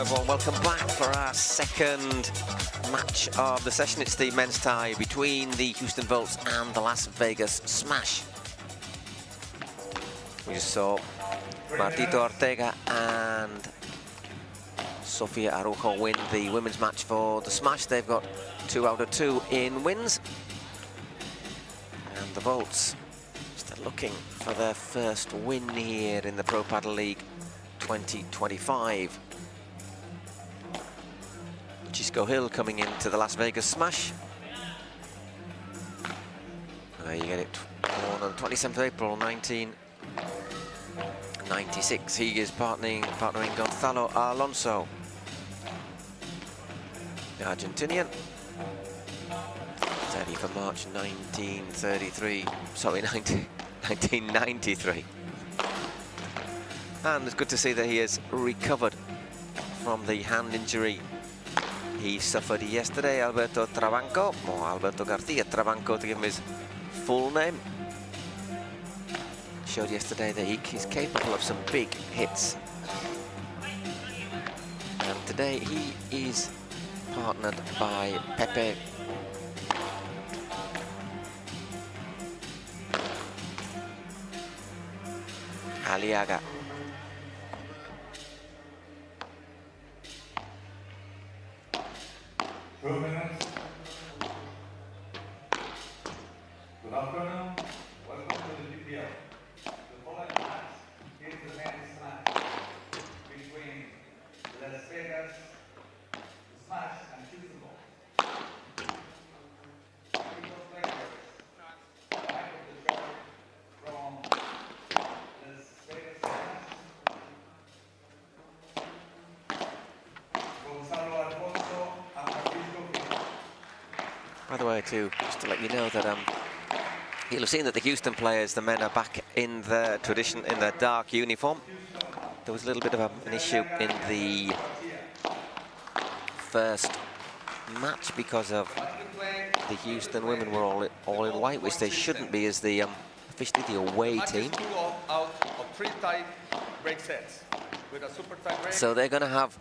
Well, welcome back for our second match of the session. It's the men's tie between the Houston Volts and the Las Vegas Smash. We just saw Martita Ortega and Sofia Araujo win the women's match for the Smash. They've got 2 out of 2 in wins. And the Volts still looking for their first win here in the Pro Padel League 2025. Chisco Hill coming into the Las Vegas Smash. There you get it, born on the 27th of April 1996. He is partnering Gonzalo Alfonso, the Argentinian. 30th of March 1993. And it's good to see that he has recovered from the hand injury he suffered yesterday. Alberto Trabanco, or Alberto Garcia Trabanco to give him his full name. Showed yesterday that he's capable of some big hits. And today he is partnered by Pepe Aliaga. Good afternoon. Welcome to the DPL. The following match is the men's match between Las Vegas Smash and Houston Volts. Paquito players back of the show from Las Vegas Smash. Gonzalo Alfonso and Paquito. By the way, too, just to let you know that you'll have seen that the Houston players, the men, are back in their dark uniform. There was a little bit of an issue in the first match because of the Houston women were all in white, which they shouldn't be, as the officially the away team. Out of 3 tie break sets with a super tie break. So they're going to have,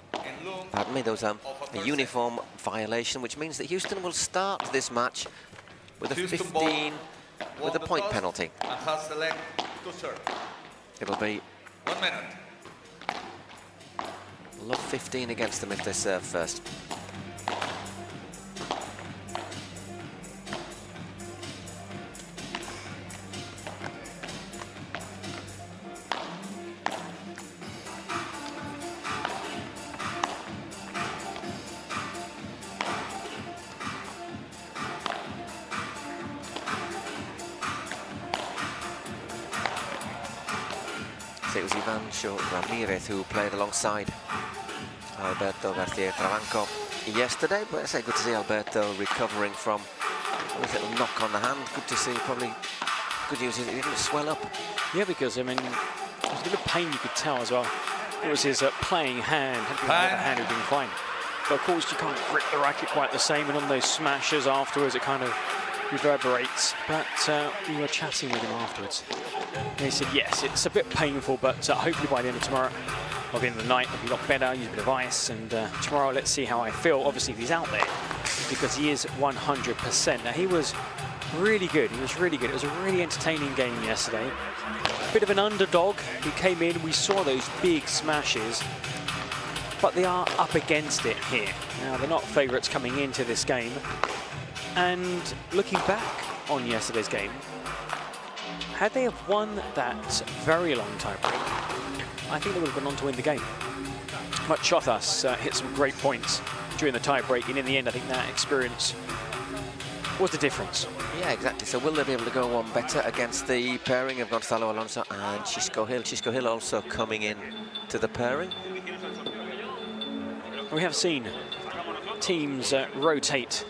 pardon me, there was a uniform violation, which means that Houston will start this match with a 15, with a point penalty. And has the leg to serve. It'll be 1 minute. love 15 against them if they serve first. It was Ivancho Ramirez who played alongside Alberto Garcia Trabanco yesterday, but it's good to see Alberto recovering from a little knock on the hand. Good to see, probably good news is it didn't swell up. Yeah, because I mean, there was a bit of pain you could tell as well. It was his playing hand, had been the other hand had been fine. But of course you can't grip the racket quite the same, and on those smashes afterwards it kind of reverberates. But we were chatting with him afterwards. And he said, yes, it's a bit painful, but hopefully by the end of tomorrow, or the end of the night, I'll be a lot better, use a bit of ice, and tomorrow let's see how I feel. Obviously, if he's out there, because he is 100%. Now, he was really good. He was really good. It was a really entertaining game yesterday. A bit of an underdog. He came in, we saw those big smashes, but they are up against it here. Now, they're not favourites coming into this game. And looking back on yesterday's game, had they have won that very long tie break, I think they would have gone on to win the game. But Chothas hit some great points during the tie break, and in the end, I think that experience was the difference. Yeah, exactly. So will they be able to go one better against the pairing of Gonzalo Alfonso and Chisco Hill? Chisco Hill also coming in to the pairing. We have seen teams rotate,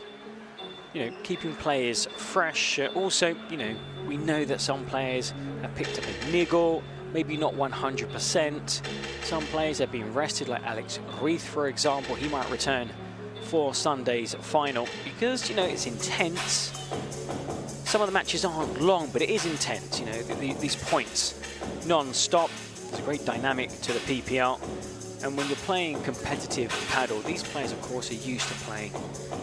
you know, keeping players fresh. Also, you know, we know that some players have picked up a niggle, maybe not 100%. Some players have been rested, like Alex Ruiz, for example. He might return for Sunday's final because, you know, it's intense. Some of the matches aren't long, but it is intense, you know, these points non-stop. There's a great dynamic to the PPL. And when you're playing competitive paddle, these players, of course, are used to playing,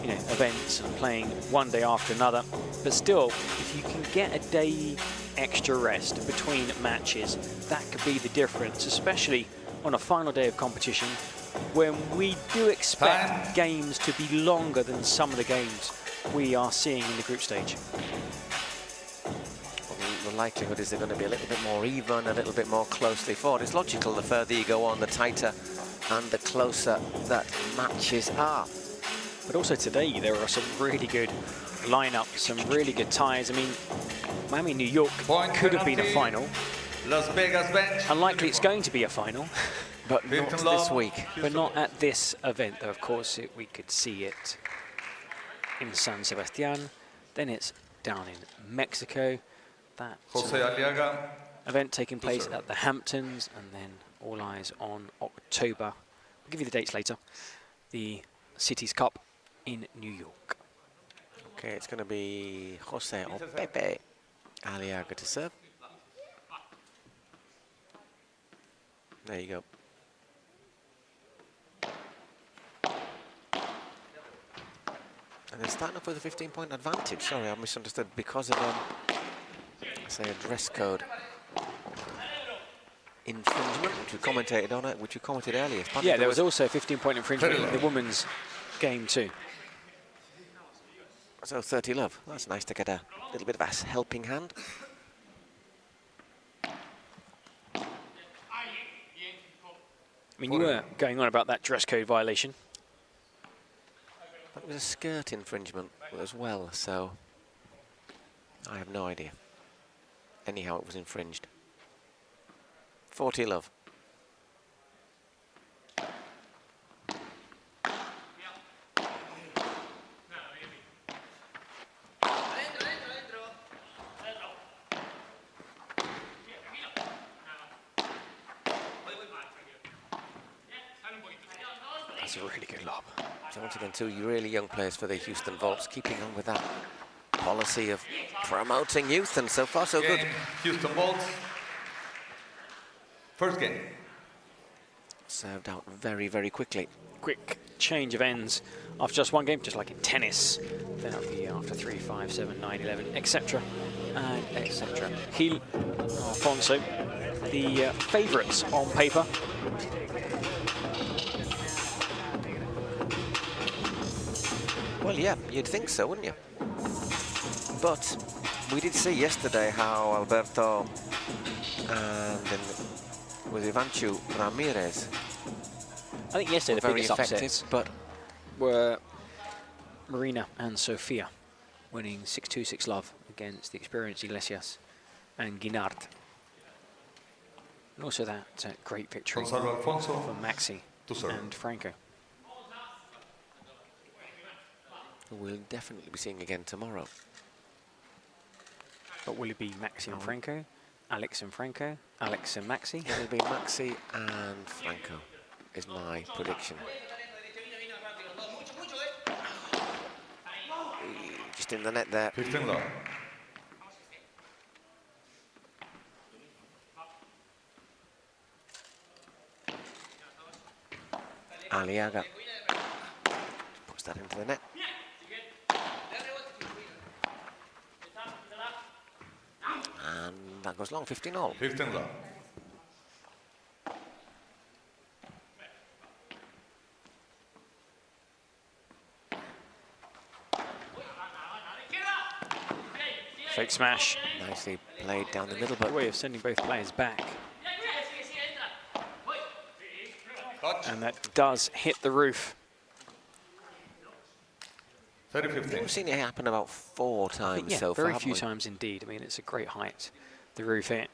you know, events and playing one day after another. But still, if you can get a day extra rest between matches, that could be the difference, especially on a final day of competition, when we do expect games to be longer than some of the games we are seeing in the group stage. The likelihood is they're going to be a little bit more even, a little bit more closely fought. It's logical, the further you go on, the tighter and the closer that matches are. But also today, there are some really good lineups, some really good ties. I mean, Miami, New York could have been a final. Las Vegas bench. Unlikely it's going to be a final. But not this week. But not at this event, though. Of course, we could see it in San Sebastian. Then it's down in Mexico. That Jose Aliaga. event taking place at the Hamptons, and then all eyes on October. I'll give you the dates later. The Cities Cup in New York. Okay, it's going to be Jose or Pepe Aliaga to serve. There you go. And they're starting off with a 15-point advantage. Sorry, I misunderstood because of say a dress code infringement, which we commentated on it, which we commented earlier. Yeah, there was also a 15-point infringement in the women's game too. So 30 love. That's nice to get a little bit of a helping hand. I mean, you were going on about that dress code violation. It was a skirt infringement as well, so I have no idea. Anyhow, it was infringed. 40 love. That's a really good lob. So once again, two really young players for the Houston Volts, keeping on with that policy of promoting youth, and so far so good. Houston Volts. First game. Served out very, very quickly. Quick change of ends after just one game, just like in tennis. Then it'll be after 3, 5, 7, 9, 11, etc. and etc. Gil, Alfonso, the favourites on paper. Well, yeah, you'd think so, wouldn't you? But we did see yesterday how Alberto and then with Ivanchu Ramirez, I think yesterday the very biggest effective, upsets but were Marina and Sofia winning 6-2, 6-love against the experienced Iglesias and Guinard. And also that great victory Alfonso for Maxi and Franco. we'll definitely be seeing again tomorrow. But will it be Maxi and Franco, Alex and Franco, Alex and Maxi? It'll be Maxi and Franco, is my prediction. Just in the net there. 15 love. Aliaga puts that into the net. And that goes long, 15-all. 15 love. Fake smash. Nicely played down the middle, but Good way of sending both players back. And that does hit the roof. 30-15. we've seen it happen about 4 times Yeah, so far. very few haven't we? times indeed. I mean, it's a great height, the roof hit.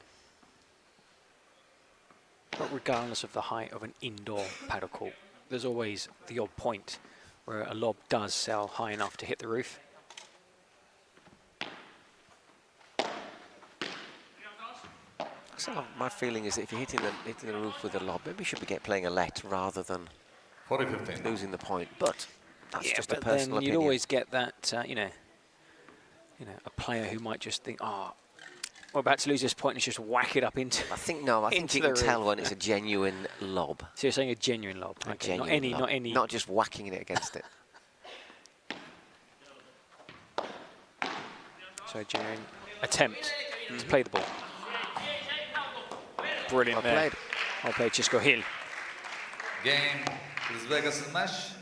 But regardless of the height of an indoor paddle court, there's always the odd point where a lob does sail high enough to hit the roof. So my feeling is that if you're hitting the roof with a lob, maybe you should be playing a let rather than 40-15. losing the point. But that's Yeah, just a but personal then you'd opinion. always get that, you know, a player who might just think, oh, we're about to lose this point and just whack it up into. I think no. I think you can tell when it's a genuine lob. So you're saying a genuine lob? A Okay, genuine lob. not any. Not just whacking it against it. So a genuine attempt to play the ball. Brilliant Well there. played. Well played, Chisco Hill. Game is Vegas smash.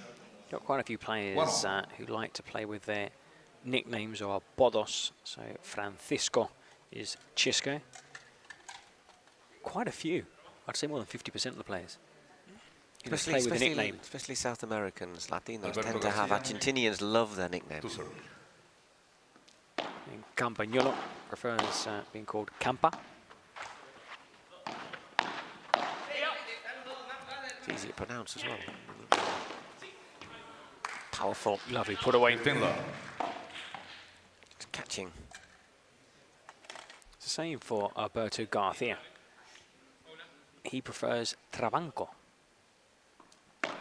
Got quite a few players who like to play with their nicknames or apodos. So Francisco is Chisco. Quite a few. I'd say more than 50% of the players. Play with a nickname. Especially South Americans, Latinos Alberto tend to have. Garcia. Argentinians love their nicknames. And Campagnolo prefers being called Campa. It's easy to pronounce as well. Powerful. Lovely put away. Just catching. It's the same for Alberto Garcia. He prefers Trabanco,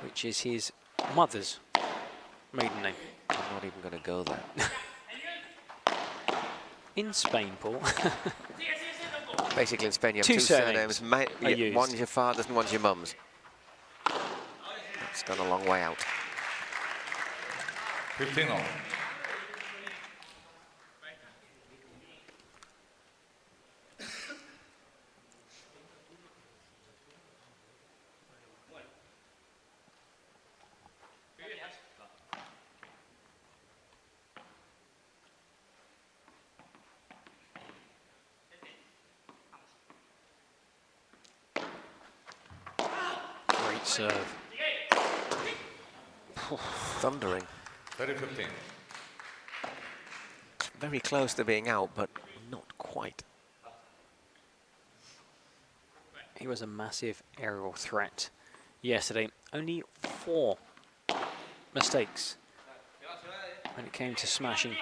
which is his mother's maiden name. I'm not even going to go there. In Spain, Paul. Basically, in Spain, you have Two two surnames surnames. One's your father's and one's your mum's. It's gone a long way out. 15 all. Great serve. Thundering. 30-15. Very close to being out, but not quite. He was a massive aerial threat yesterday. Only 4 mistakes when it came to smashing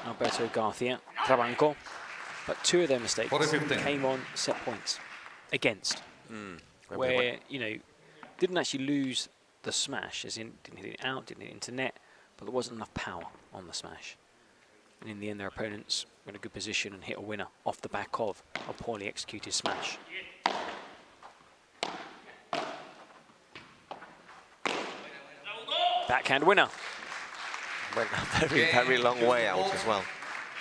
Alberto Garcia, Trabanco. But 2 of their mistakes 40-15. came on set points against, where, you know, didn't actually lose the smash, as in didn't hit it out, didn't hit it into net, but there wasn't enough power on the smash. And in the end, their opponents were in a good position and hit a winner off the back of a poorly executed smash. Backhand winner. Went a very long way out as well.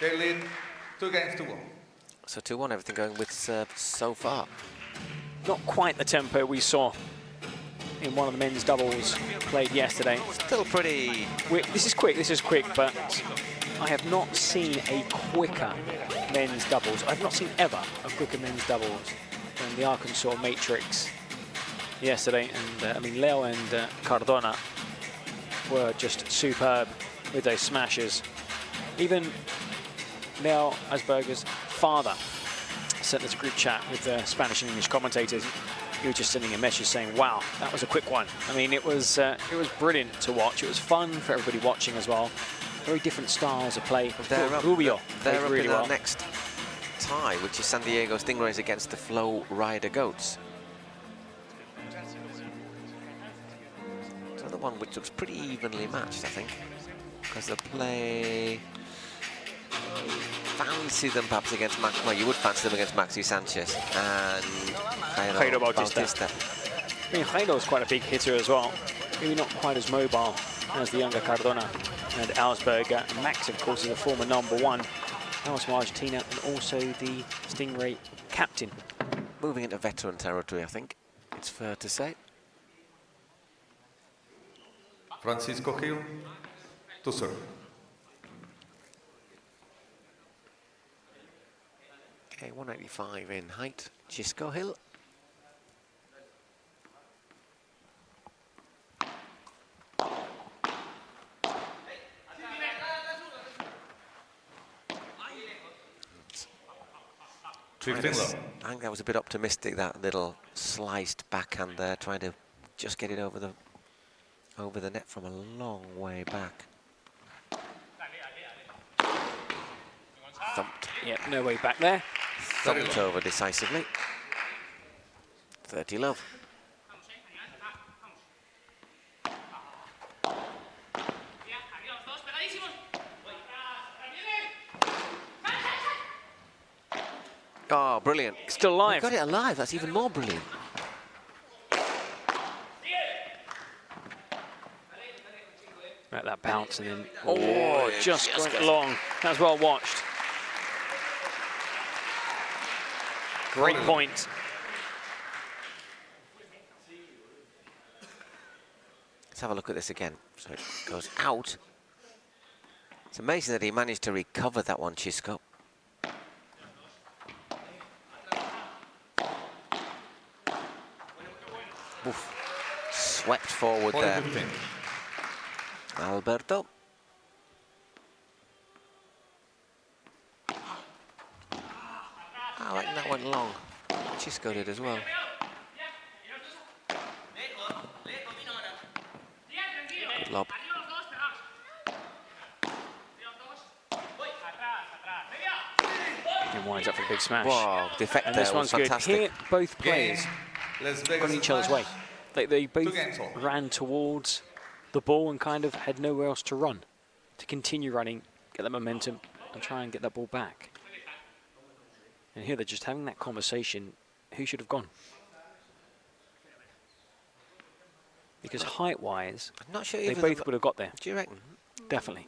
They lead 2 games to 1. So 2-1, everything going with serve so far. Not quite the tempo we saw in one of the men's doubles played yesterday. Still pretty... This is quick, but I have not seen a quicker men's doubles. I've not seen ever a quicker men's doubles than the Arkansas Matrix yesterday. And I mean, Leo and Cardona were just superb with those smashes. Even Leo Asberger's father sent us a group chat with the Spanish and English commentators. He was just sending a message saying, wow, that was a quick one. I mean, it was brilliant to watch. It was fun for everybody watching as well. Very different styles of play. Rubio they're up really in well. our next tie, which is San Diego Stingrays against the Flow Rider Goats. It's another one which looks pretty evenly matched, I think, because they play... Fancy them perhaps against Max. Well, you would fancy them against Maxi Sanchez and Jairo Bautista. I mean, Jairo is quite a big hitter as well. Maybe not quite as mobile as the younger Cardona and Ausberger. Max, of course, is a former #1. Now from Argentina and also the Stingray captain. Moving into veteran territory, I think it's fair to say. Francisco Hill to serve. Okay, 185 in height. Chisco Hill. I think that was a bit optimistic, that little sliced backhand there, trying to just get it over the net from a long way back. Thumped. Yeah, no way back there. Thumped over decisively. 30 love. Oh, brilliant. Still alive. He got it alive. That's even more brilliant. At that bounce and then, oh, just went long. That was well watched. Great point. Let's have a look at this again. So it goes out. It's amazing that he managed to recover that one, Chisco. Oof. Swept forward there. Alberto. I like that went long. Chisco did as well. Good lob. He winds up for a big smash. Wow, the effect And there this was one's fantastic. good. Here, both players gone each other's way. They both ran towards the ball and kind of had nowhere else to run. To continue running, get that momentum, and try and get that ball back. And here they're just having that conversation. Who should have gone? Because height-wise, I'm not sure they either both would have got there. Do you reckon? Definitely.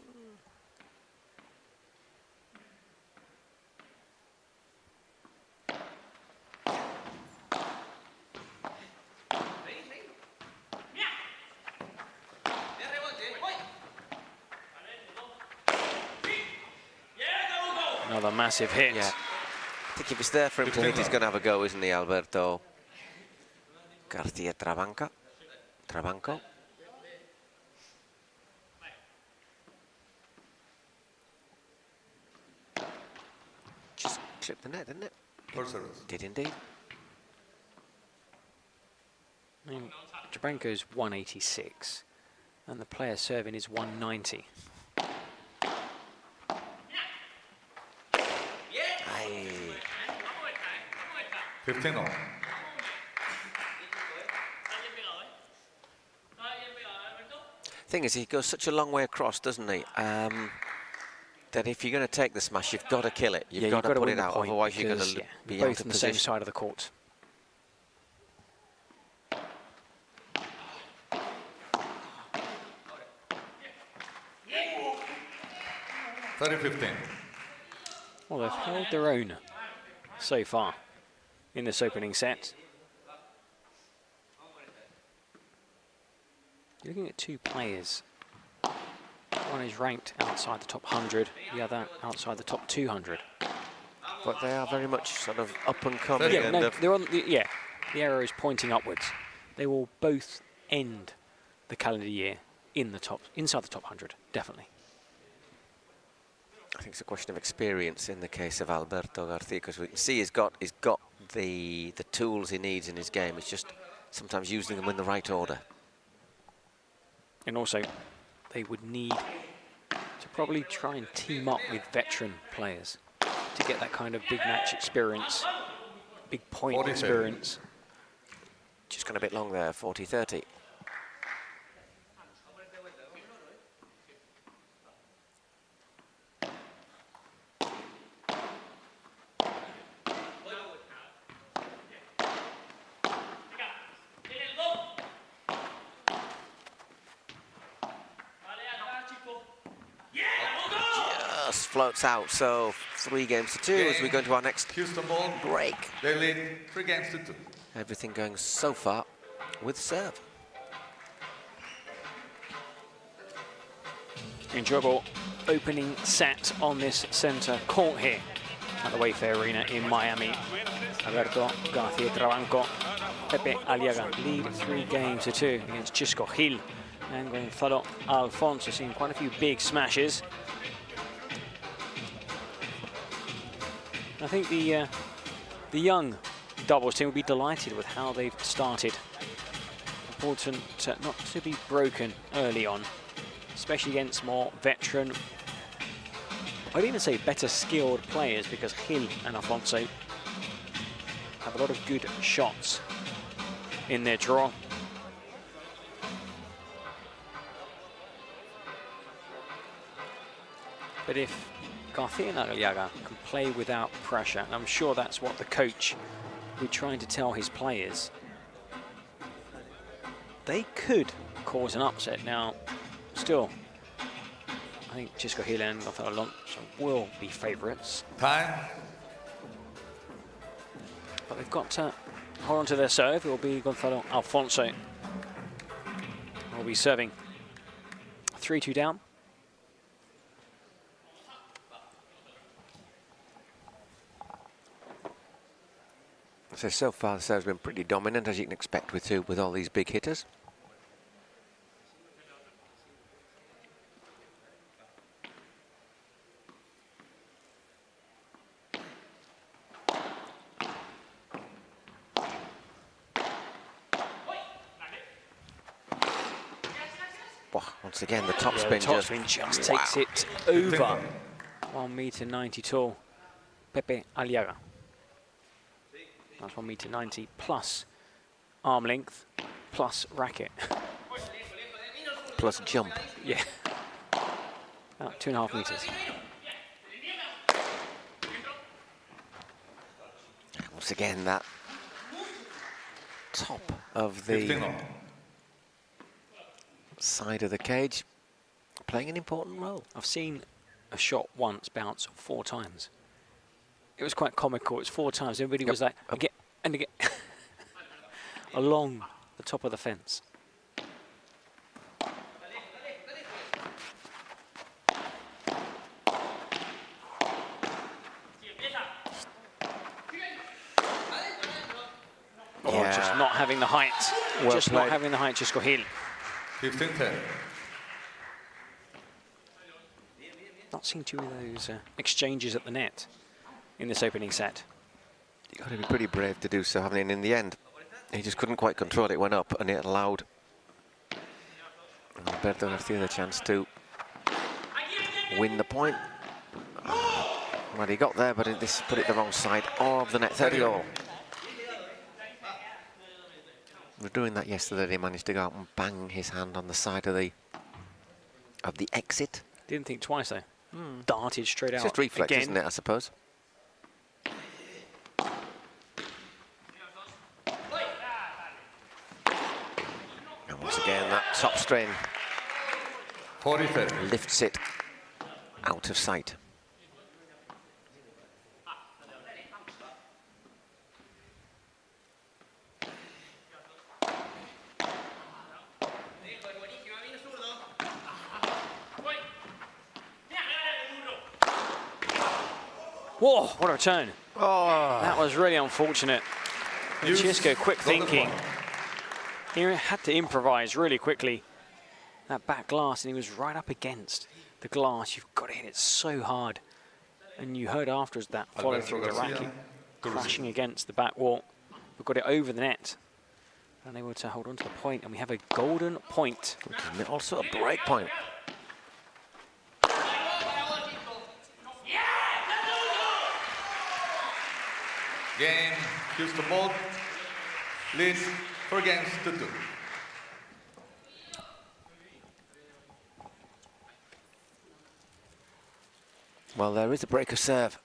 Another massive hit. Yeah. I think if it's there for him to hit, he's going to have a go, isn't he, Alberto? Garcia Trabanco. Just clipped the net, didn't it? Did indeed. I mean, Trabanco's 186, and the player serving is 190. Aye. 15 all. Thing is, he goes such a long way across, doesn't he? That if you're going to take the smash, you've got to kill it. You've got to put it out, otherwise you're going to be out both of on the same position. side of the court. Well, they've held their own so far in this opening set. You're looking at two players. One is ranked outside the top 100, the other outside the top 200. But they are very much sort of up and coming. Yeah, no, they're on the arrow is pointing upwards. They will both end the calendar year in the top, inside the top 100, definitely. I think it's a question of experience in the case of Alberto Garcia, because we can see he's got the tools he needs in his game. It's just sometimes using them in the right order. And also, they would need to probably try and team up with veteran players to get that kind of big match experience, big point experience. Just gone a bit long there, 40-30. Just floats out, so 3-2 as we go into our next break. They lead 3-2. Everything going so far with serve. Enjoyable opening set on this center court here at the Wayfair Arena in Miami. Alberto Garcia Trabanco, Pepe Aliaga lead 3-2 against Chisco Gil and Gonzalo Alfonso, seeing quite a few big smashes. I think the young doubles team will be delighted with how they've started. Important not to be broken early on, especially against more veteran, I'd even say better skilled players, because Gil and Alfonso have a lot of good shots in their draw. But if Garcia and Aliaga can play without pressure, and I'm sure that's what the coach will be trying to tell his players. They could cause an upset. Now, still, I think Chisco Hill and Gonzalo Alonso will be favourites. Time. But they've got to hold on to their serve. It will be Gonzalo Alfonso will be serving. 3-2 down. So far the serve's been pretty dominant, as you can expect with all these big hitters. Once again, the top spin just takes it over. 1 meter 90 tall, Pepe Aliaga. That's 1 meter 90 plus arm length plus racket. Plus jump. Yeah. About 2.5 meters. Once again, that top of the side of the cage playing an important role. I've seen a shot once bounce 4 times. It was quite comical. It was 4 times. Everybody was like, again and again, along the top of the fence. Just not having the height. Just not having the height, Chisco Hill. 15-10. Not seen too many of those exchanges at the net in this opening set. You've got to be pretty brave to do so, haven't you? And in the end, he just couldn't quite control it. It went up, and it allowed Alberto Garcia the chance to win the point. Well, he got there, but this put it the wrong side of the net. 30-all. We were doing that yesterday. He managed to go out and bang his hand on the side of the exit. Didn't think twice though. Darted straight out. It's just reflex, again. isn't it? I suppose. And once again, that top strain 40-30. lifts it out of sight. Whoa, what a return. Oh. That was really unfortunate. Chisco, quick thinking. He had to improvise really quickly. That back glass, and he was right up against the glass. You've got to hit it so hard. And you heard afterwards that follow through the racket, crashing against the back wall. But got it over the net. Unable to hold on to the point, and we have a golden point. Also a break point. Game, Houston Bolt, leads for games 2-2. Well, there is a break of serve.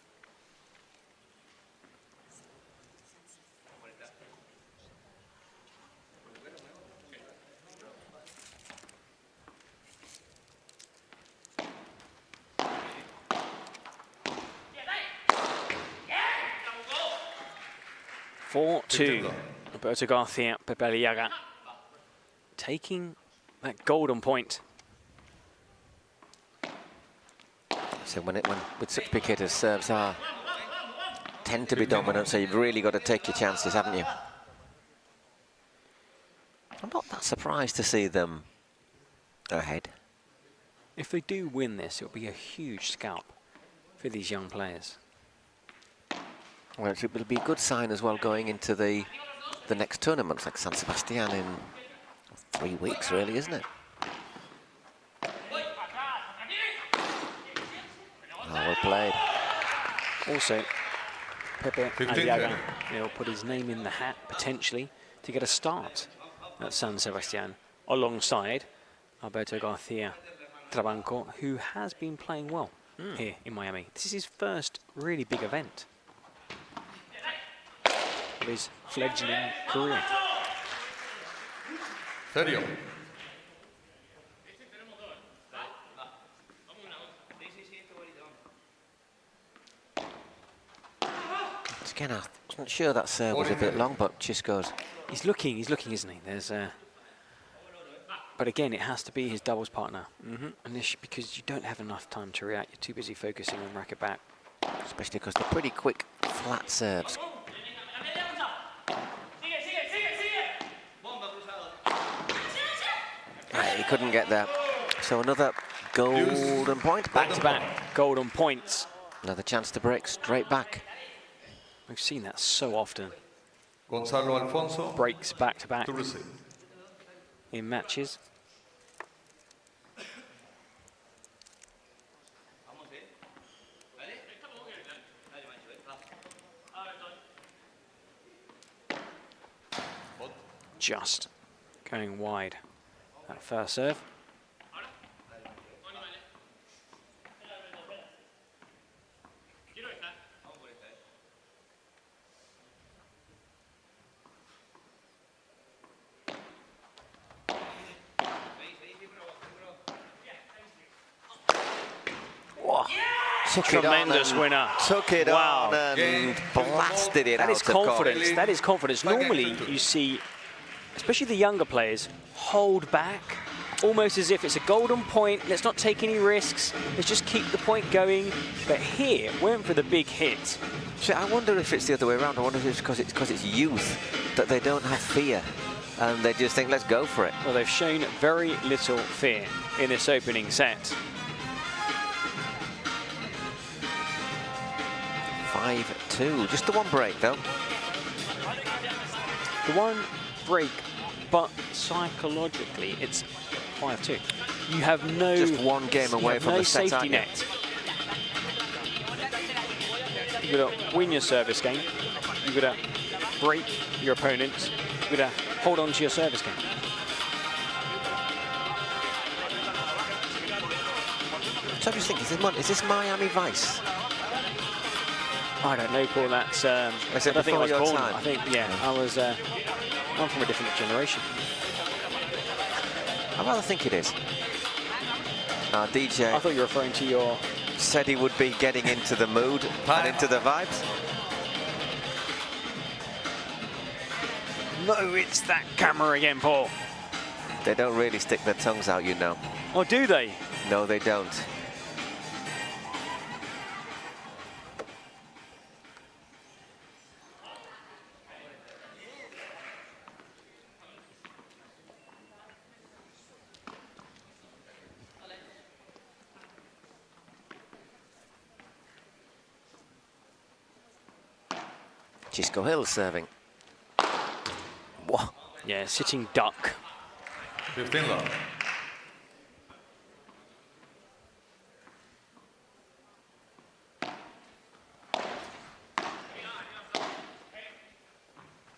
Two. Roberto Garcia, Pepe Aliaga, taking that golden point. So when with such big hitters, serves tend to be dominant, so you've really got to take your chances, haven't you? I'm not that surprised to see them ahead. If they do win this, it'll be a huge scalp for these young players. Well, it will be a good sign as well going into the next tournaments, like San Sebastian in 3 weeks, really, isn't it? Oh, well played. Also, Pepe Aliaga will put his name in the hat, potentially, to get a start at San Sebastian, alongside Alberto Garcia Trabanco, who has been playing well here in Miami. This is his first really big event of his fledgling career. 30. Again, I wasn't sure that serve was a bit long, but Chisco's. He's looking, isn't he? There's but again, it has to be his doubles partner. And this, because you don't have enough time to react. You're too busy focusing on racket back. Especially because they're pretty quick, flat serves. He couldn't get there. So another golden point. Back-to-back golden points. Another chance to break straight back. We've seen that so often. Gonzalo Alfonso. Breaks back-to-back To receive. in matches. Just going wide. That first serve. Tremendous winner. Took it on and blasted it out. That is confidence. That is confidence. Normally you see, especially the younger players, hold back, almost as if it's a golden point. Let's not take any risks. Let's just keep the point going. But here, went for the big hit. So I wonder if it's the other way around. I wonder if it's because it's youth that they don't have fear and they just think, let's go for it. Well, they've shown very little fear in this opening set. 5-2. Just the one break, though. The one break, but psychologically, it's 5-2. You have no... Just one game away from the set, safety aren't you? net. You've got to win your service game. You've got to break your opponents. You've got to hold on to your service game. So I just think, is this Miami Vice? I don't know, Paul. That's. I think I was born. I think, yeah, I was. I'm from a different generation. I rather think it is. Our DJ. I thought you were referring to your. Said he would be getting into the mood and into the vibes. No, it's that camera again, Paul. They don't really stick their tongues out, you know. Or do they? No, they don't. Chisco Hill serving. Whoa. Yeah, sitting duck. 15 love.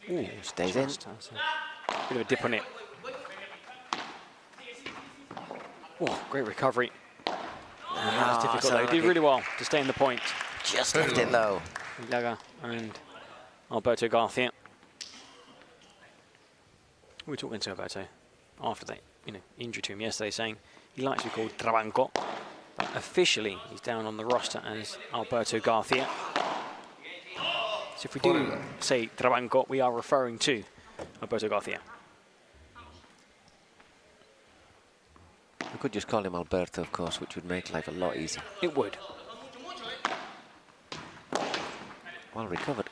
Ooh, stays in. Bit of a dip on it. Whoa, great recovery. And that was difficult, though. He did really well to stay in the point. Just left it low. Aliaga and Alberto Garcia. We were talking to Alberto after that, injury to him yesterday, saying he likes to be called Trabanco, but officially he's down on the roster as Alberto Garcia. So if we do say Trabanco, we are referring to Alberto Garcia. We could just call him Alberto, of course, which would make life a lot easier. It would. Well recovered.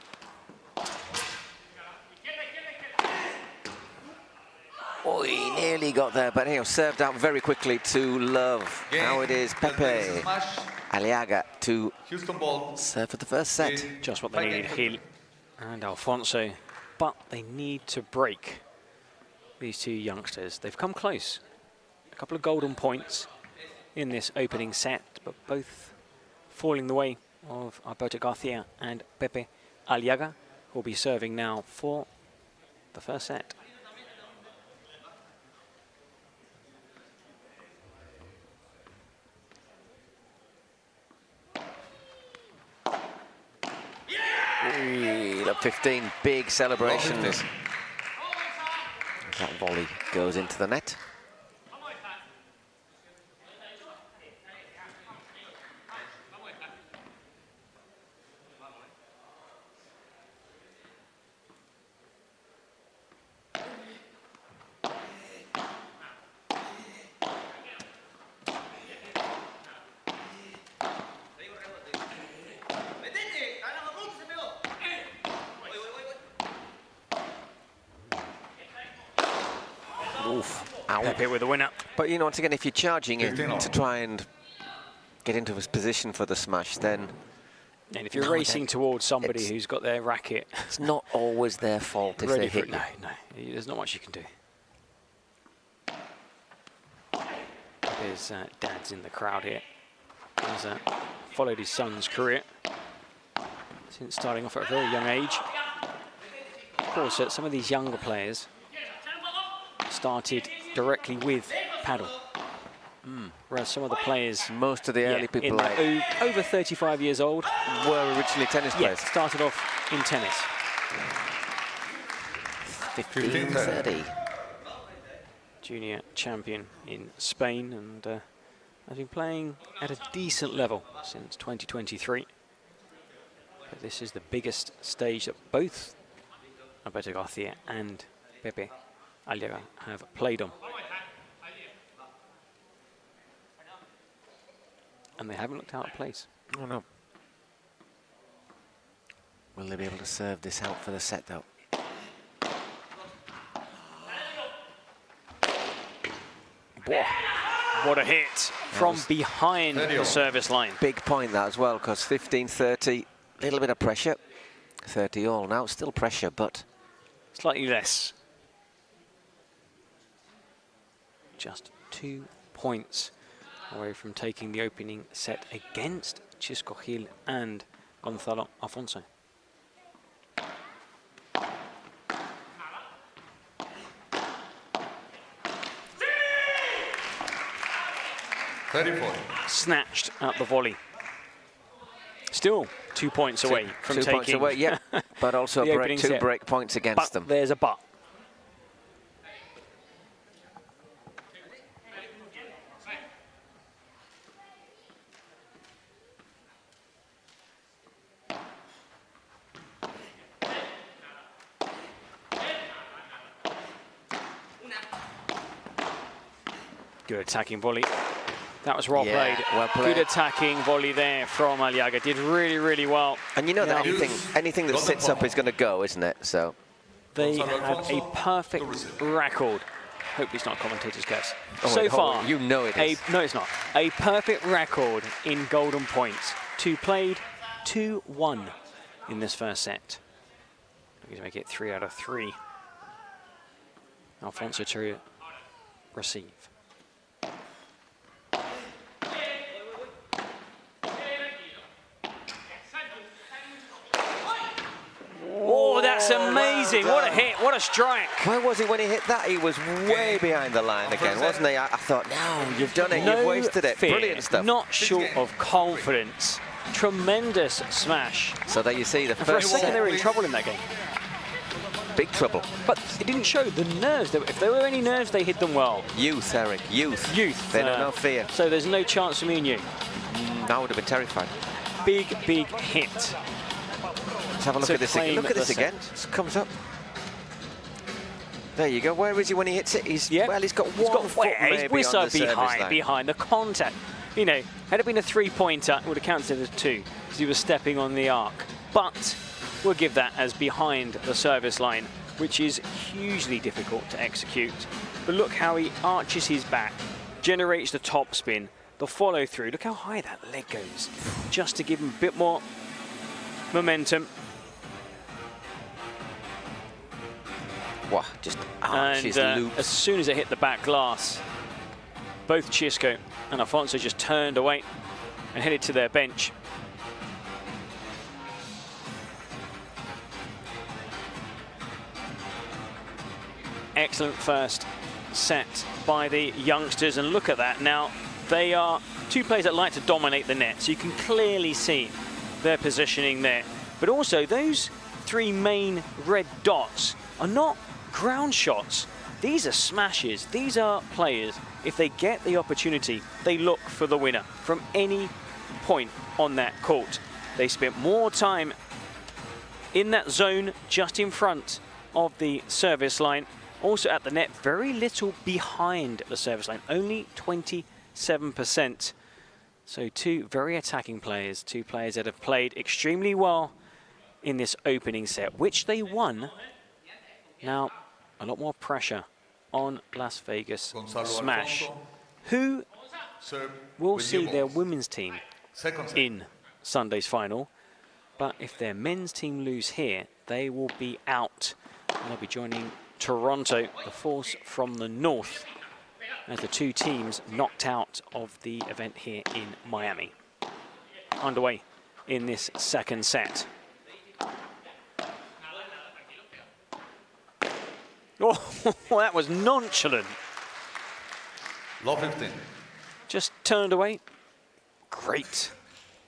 Oh, he nearly got there, but served out very quickly to Love. Now it is Pepe Aliaga to serve for the first set. Just what they needed, Gil and Alfonso. But they need to break these two youngsters. They've come close. A couple of golden points in this opening set, but both falling the way of Alberto Garcia and Pepe Aliaga, who will be serving now for the first set. top 15, big celebration as that volley goes into the net. Pepe with the winner. But you know, once again, if you're charging in to try and get into his position for the smash, then... And if you're racing towards somebody who's got their racket... It's not always their fault if they hit you. No, there's not much you can do. His dad's in the crowd here. He's followed his son's career since starting off at a very young age. Of course, some of these younger players started directly with paddle. Whereas some of the players... Most of the early people like... over 35 years old... were originally tennis players. Started off in tennis. 15-30. Junior champion in Spain, and has been playing at a decent level since 2023. But this is the biggest stage that both Alberto Garcia and Pepe Aliaga have played on. And they haven't looked out of place. Oh no. Will they be able to serve this out for the set though? Whoa. What a hit from behind the service line. Big point that as well, because 15-30, a little bit of pressure. 30 all now, still pressure, but slightly less. Just 2 points away from taking the opening set against Chisco Gil and Gonzalo Alfonso. Snatched at the volley. Still 2 points away from taking... 2 points away, yeah. But also two break points against them. There's a but. Good attacking volley. That was well played. Well played. Good attacking volley there from Aliaga. Did really, really well. And you know that anything that sits up is going to go, isn't it? So they have a perfect record. Hope it's not commentator's curse. Oh, so far, you know it is. No, it's not. A perfect record in golden points. 2 played, 2-1 in this first set. Looking to make it 3 out of 3. Alfonso to receive. Oh, that's amazing. What a hit, what a strike. Where was he when he hit that? He was way behind the line again, wasn't he? I thought, no, you've done it, you've wasted it. Fear, brilliant stuff. Not short of confidence. Tremendous smash. So there you see the For a first second, set. they were in trouble in that game. Big trouble. But it didn't show the nerves. If there were any nerves, they hid them well. Youth, Eric, youth. Youth. They know no fear. So there's no chance for me and you. I would have been terrified. Big, big hit. Let's have a look at this again. Look at this again. It comes up. There you go. Where is he when he hits it? Well, he's got one foot maybe he's on the service line. behind the contact. You know, had it been a 3-pointer, it would have counted as 2 because he was stepping on the arc. But we'll give that as behind the service line, which is hugely difficult to execute. But look how he arches his back, generates the top spin, the follow through. Look how high that leg goes, just to give him a bit more momentum. Wow, just arches, loops. As soon as it hit the back glass, both Chisco and Alfonso just turned away and headed to their bench. Excellent first set by the youngsters, and look at that. Now, they are 2 players that like to dominate the net, so you can clearly see their positioning there. But also, those three main red dots are not ground shots. These are smashes. These are players, if they get the opportunity, they look for the winner from any point on that court. They spent more time in that zone just in front of the service line. Also at the net, very little behind the service line, only 27%. So two very attacking players, two players that have played extremely well in this opening set, which they won. Now, a lot more pressure on Las Vegas Smash, Alfonso, who serve will with see you their balls. women's team Second set. in Sunday's final. But if their men's team lose here, they will be out. And they'll be joining Toronto, the force from the north, as the two teams knocked out of the event here in Miami. Underway in this second set. Oh, that was nonchalant. Low 15. Just turned away. Great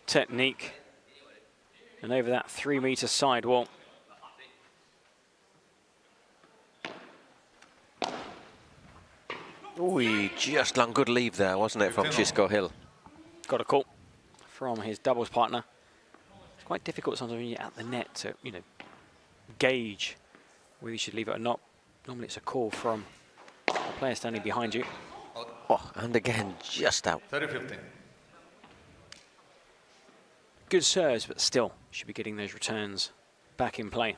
technique. And over that 3-meter sidewall. Ooh, just long good leave there, wasn't it, from Chisco Hill? Got a call from his doubles partner. It's quite difficult sometimes when you're at the net to, you know, gauge whether you should leave it or not. Normally it's a call from a player standing behind you. Oh, and again, just out. 30-15. Good serves, but still should be getting those returns back in play.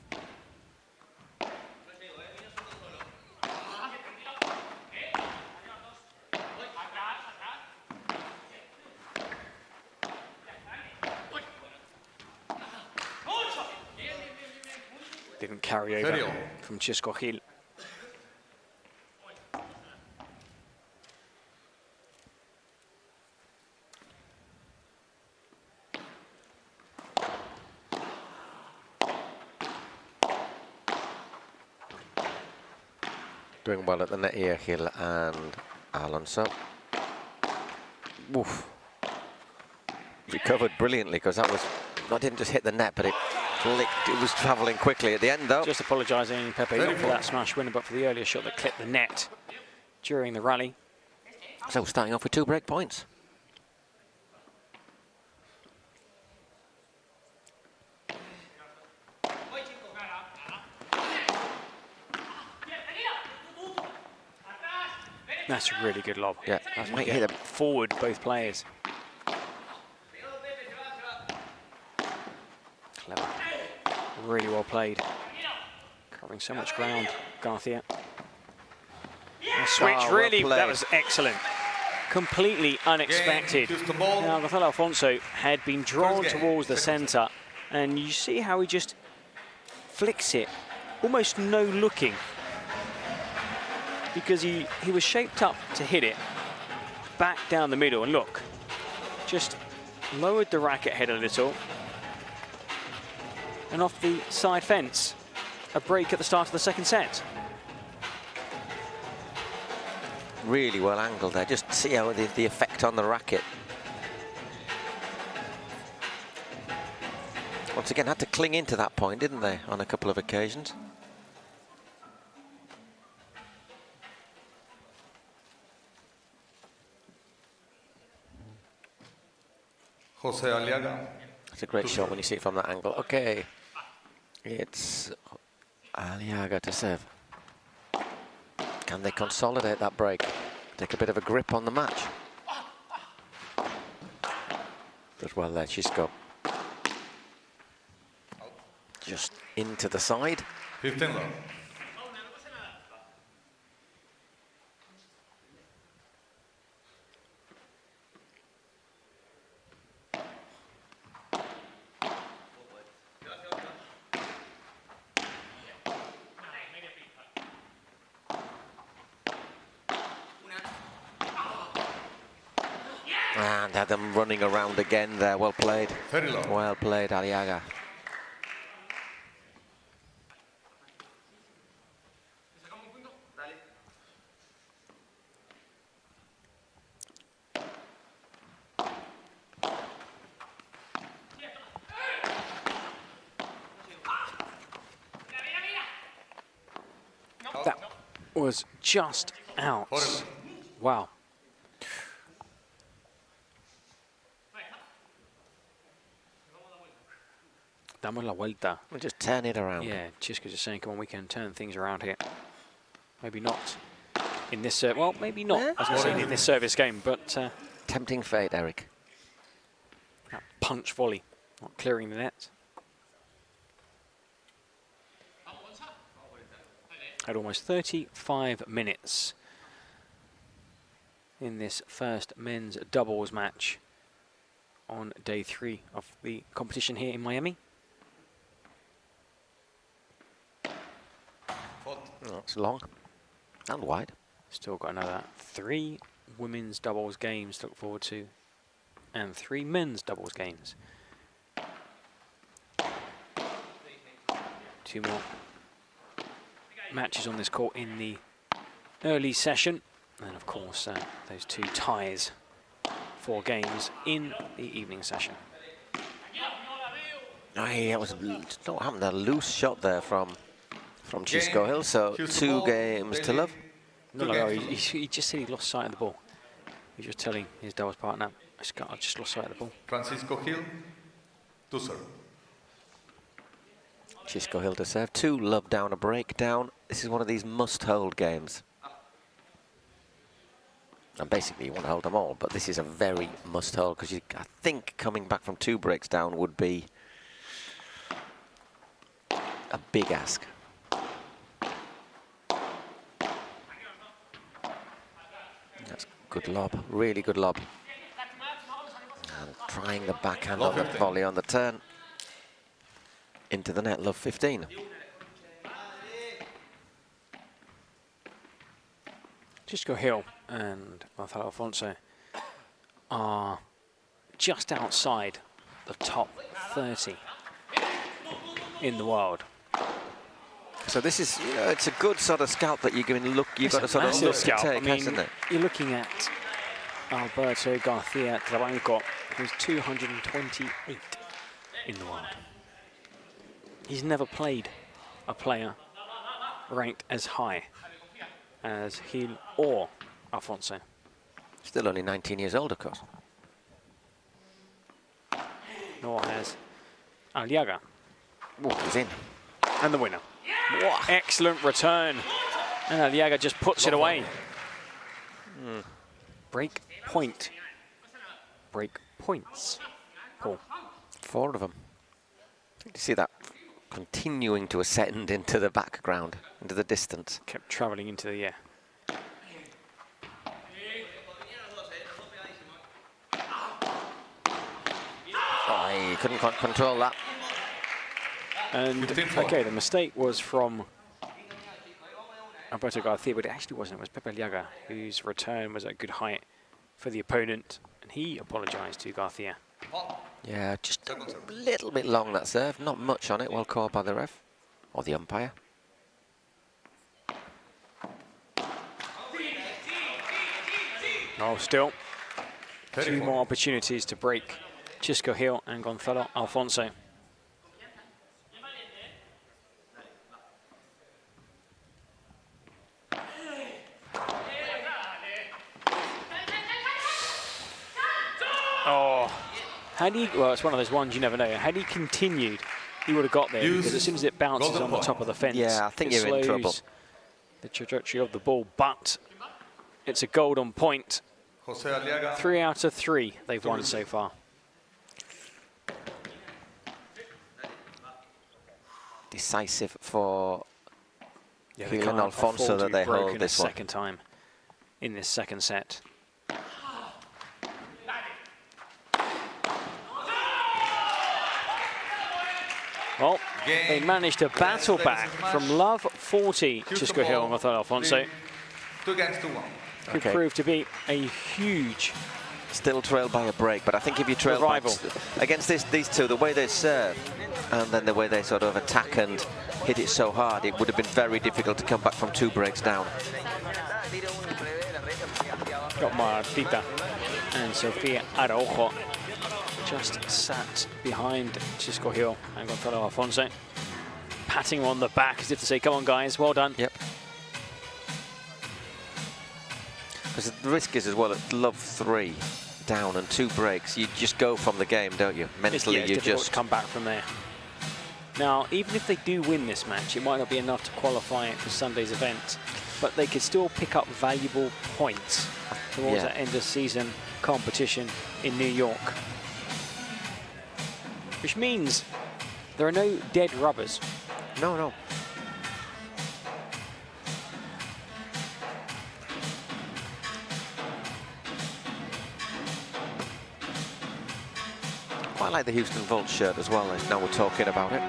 Didn't carry over from Chisco Hill. Doing well at the net here, Hill and Alonso. Oof. Recovered brilliantly, because that didn't just hit the net, but it was travelling quickly at the end, though. Just apologising, Pepe, not for that smash winner, but for the earlier shot that clipped the net during the rally. So starting off with 2 break points. That's a really good lob. Yeah, that might hit him forward, both players. Clever. Really well played. Covering so much ground, Garcia. A switch, well really, played. that was excellent. Completely unexpected. Now, Rafael Alfonso had been drawn towards the centre, and you see how he just flicks it, almost no looking, because he was shaped up to hit it back down the middle, and look, just lowered the racket head a little, and off the side fence, a break at the start of the second set. really well angled there. Just see how the effect on the racket. Once again, had to cling into that point, didn't they, on a couple of occasions? Jose Aliaga. It's a great shot when you see it from that angle. Okay, it's Aliaga to serve. Can they consolidate that break? Take a bit of a grip on the match. Does well there, Chisco. Just into the side. 15 love. And had them running around again there. Well played. Very low. Well played, Aliaga. was just out. Wow. Damos la vuelta. We'll just turn it around. Yeah, Chisco's just saying, come on, we can turn things around here. Maybe not in this, well, maybe not, as I say, in this service game, but... Tempting fate, Eric. That punch volley, not clearing the net. Had almost 35 minutes in this first men's doubles match on day 3 of the competition here in Miami. Oh, it's long and wide. Still got another 3 women's doubles games to look forward to and 3 men's doubles games. 2 more matches on this court in the early session, and of course those 2 ties, 4 games in the evening session. Oh, yeah, it was not happened. A loose shot there from Chisco Hill. So 2 games to love. No, he just said he lost sight of the ball. He's just telling his doubles partner, I just lost sight of the ball. Francisco Hill to serve. Chisco Hill to serve. 2 love down, a breakdown. This is one of these must-hold games. And basically, you want to hold them all, but this is a very must-hold because I think coming back from 2 breaks down would be a big ask. That's good lob, really good lob. And trying the backhand of the volley on the turn. Into the net, love 15. Chisco Hill and Alfonso are just outside the top 30 in the world. So this is, you know, it's a good sort of scalp that you've got to sort of look to take, hasn't it? You're looking at Alberto Garcia Trabanco, who's 228 in the world. He's never played a player ranked as high as Hill or Alfonso. Still only 19 years old, of course. Nor has Aliaga. Oh, he's in. And the winner. What excellent return. And Aliaga just puts it away. Break point. Break points. Paul. 4 of them. You see that continuing to ascend into the background, into the distance. Kept travelling into the air. Oh, he couldn't quite control that. And okay, the mistake was from Alberto Garcia, but it actually wasn't. It was Pepe Aliaga, whose return was at good height for the opponent, and he apologised to Garcia. Yeah, just a little bit long, that serve. Not much on it, well called by the ref or the umpire. Oh, still 2 more opportunities to break Chisco Hill and Gonzalo Alfonso. Oh, had he, well, it's one of those ones you never know. Had he continued, he would have got there, because as soon as it bounces on the top of the fence, yeah, I think you're in trouble. The trajectory of the ball, but it's a golden point. 3 out of 3 they've won so far. Decisive for Hill and Alfonso that they hold this one. Second time in this second set. Well, they managed to battle back from love 40, Chisco Hill and Gonzalo Alfonso. 2 against 1. Could prove to be a huge... Still trailed by a break, but I think if you trail back against these 2, the way they serve and then the way they sort of attack and hit it so hard, it would have been very difficult to come back from 2 breaks down. Got Martita and Sofia Araujo just sat behind Chisco Hill and Gonzalo Alfonso, patting him on the back as if to say, come on guys, well done. Yep. Because the risk is as well at love 3 down and 2 breaks, you just go from the game, don't you? Mentally, it's you difficult just to come back from there. Now, even if they do win this match, it might not be enough to qualify for Sunday's event, but they could still pick up valuable points towards that end of season competition in New York. Which means there are no dead rubbers. No, no. Quite like the Houston Volt shirt as well, now we're talking about it.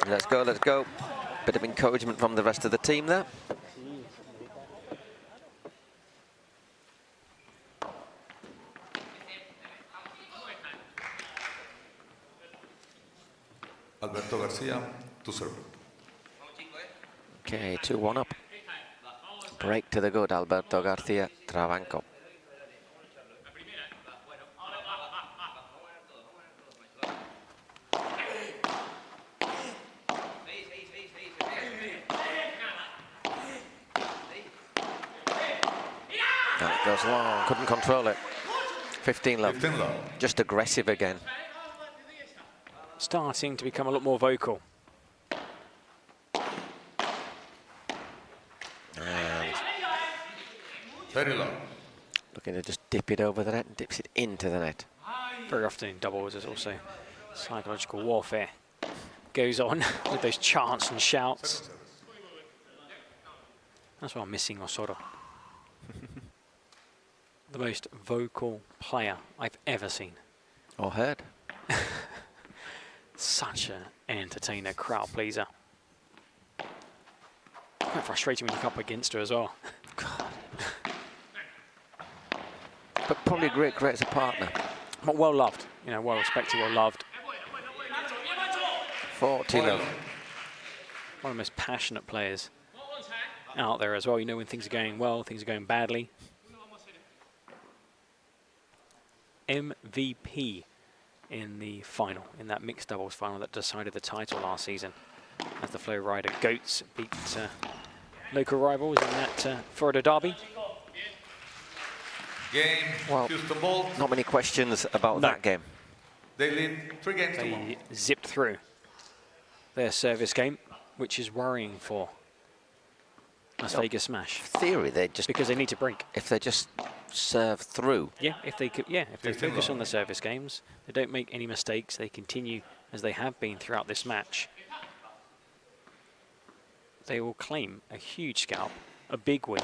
Let's go, let's go. Bit of encouragement from the rest of the team there. Alberto Garcia to serve. Okay, 2-1 up. Break to the good, Alberto Garcia, Trabanco. That goes long, couldn't control it. 15 love. 15 love. Just aggressive again. Starting to become a lot more vocal. And Very low. looking to just dip it over the net and dips it into the net. Very often in doubles, there's also psychological warfare goes on with those chants and shouts. That's what I'm missing, Osoro. The most vocal player I've ever seen. Or heard. Such an entertainer, crowd pleaser. Quite frustrating when you come up against her as well. God. But probably great as a partner. But well loved, you know, well respected, well loved. 40 love. One of the most passionate players out there as well. You know when things are going well, things are going badly. MVP in the final, in that mixed doubles final that decided the title last season, as the Flow Rider Goats beat local rivals in that Florida derby. Game, Well, Houston Volt. Not many questions about that game. They lead 3 games to 1. They zipped through their service game, which is worrying for Las Vegas Smash, Theory, they just, because they need to break. if they just serve through. Yeah, if they could, if they 15 focus love. on the service games, they don't make any mistakes, they continue as they have been throughout this match, they will claim a huge scalp, a big win,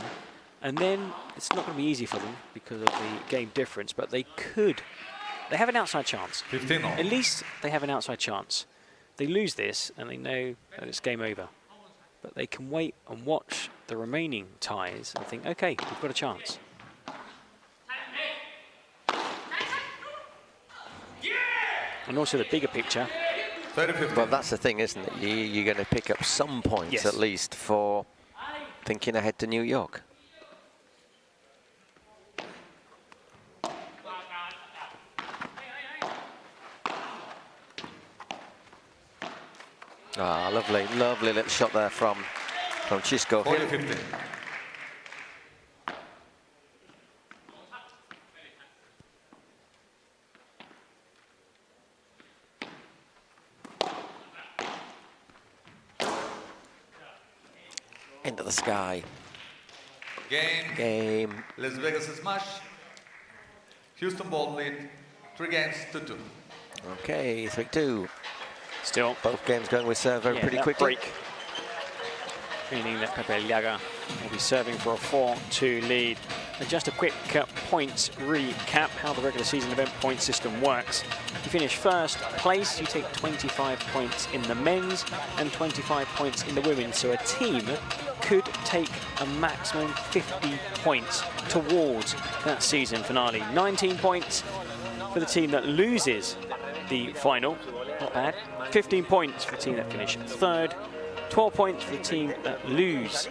and then it's not going to be easy for them because of the game difference, but they have an outside chance. 15 At least they have an outside chance. They lose this and they know that it's game over. But they can wait and watch the remaining ties and think, okay, we've got a chance. And also the bigger picture. 30-15. Well, that's the thing, isn't it? You're going to pick up some points Yes. at least for thinking ahead to New York. Ah, lovely, lovely little shot there from Chisco. 40-15. Into the sky. Game. Las Vegas Smash. Houston Volt lead 3 games to 2. Okay, 3-2. Still, Both games going with serve very pretty that quickly. break, meaning that Aliaga will be serving for a 4-2 lead. And just a quick points recap, how the regular season event point system works. You finish first place, you take 25 points in the men's and 25 points in the women's. So a team could take a maximum 50 points towards that season finale. 19 points for the team that loses the final, not bad. 15 points for the team that finish third. 12 points for the team that lose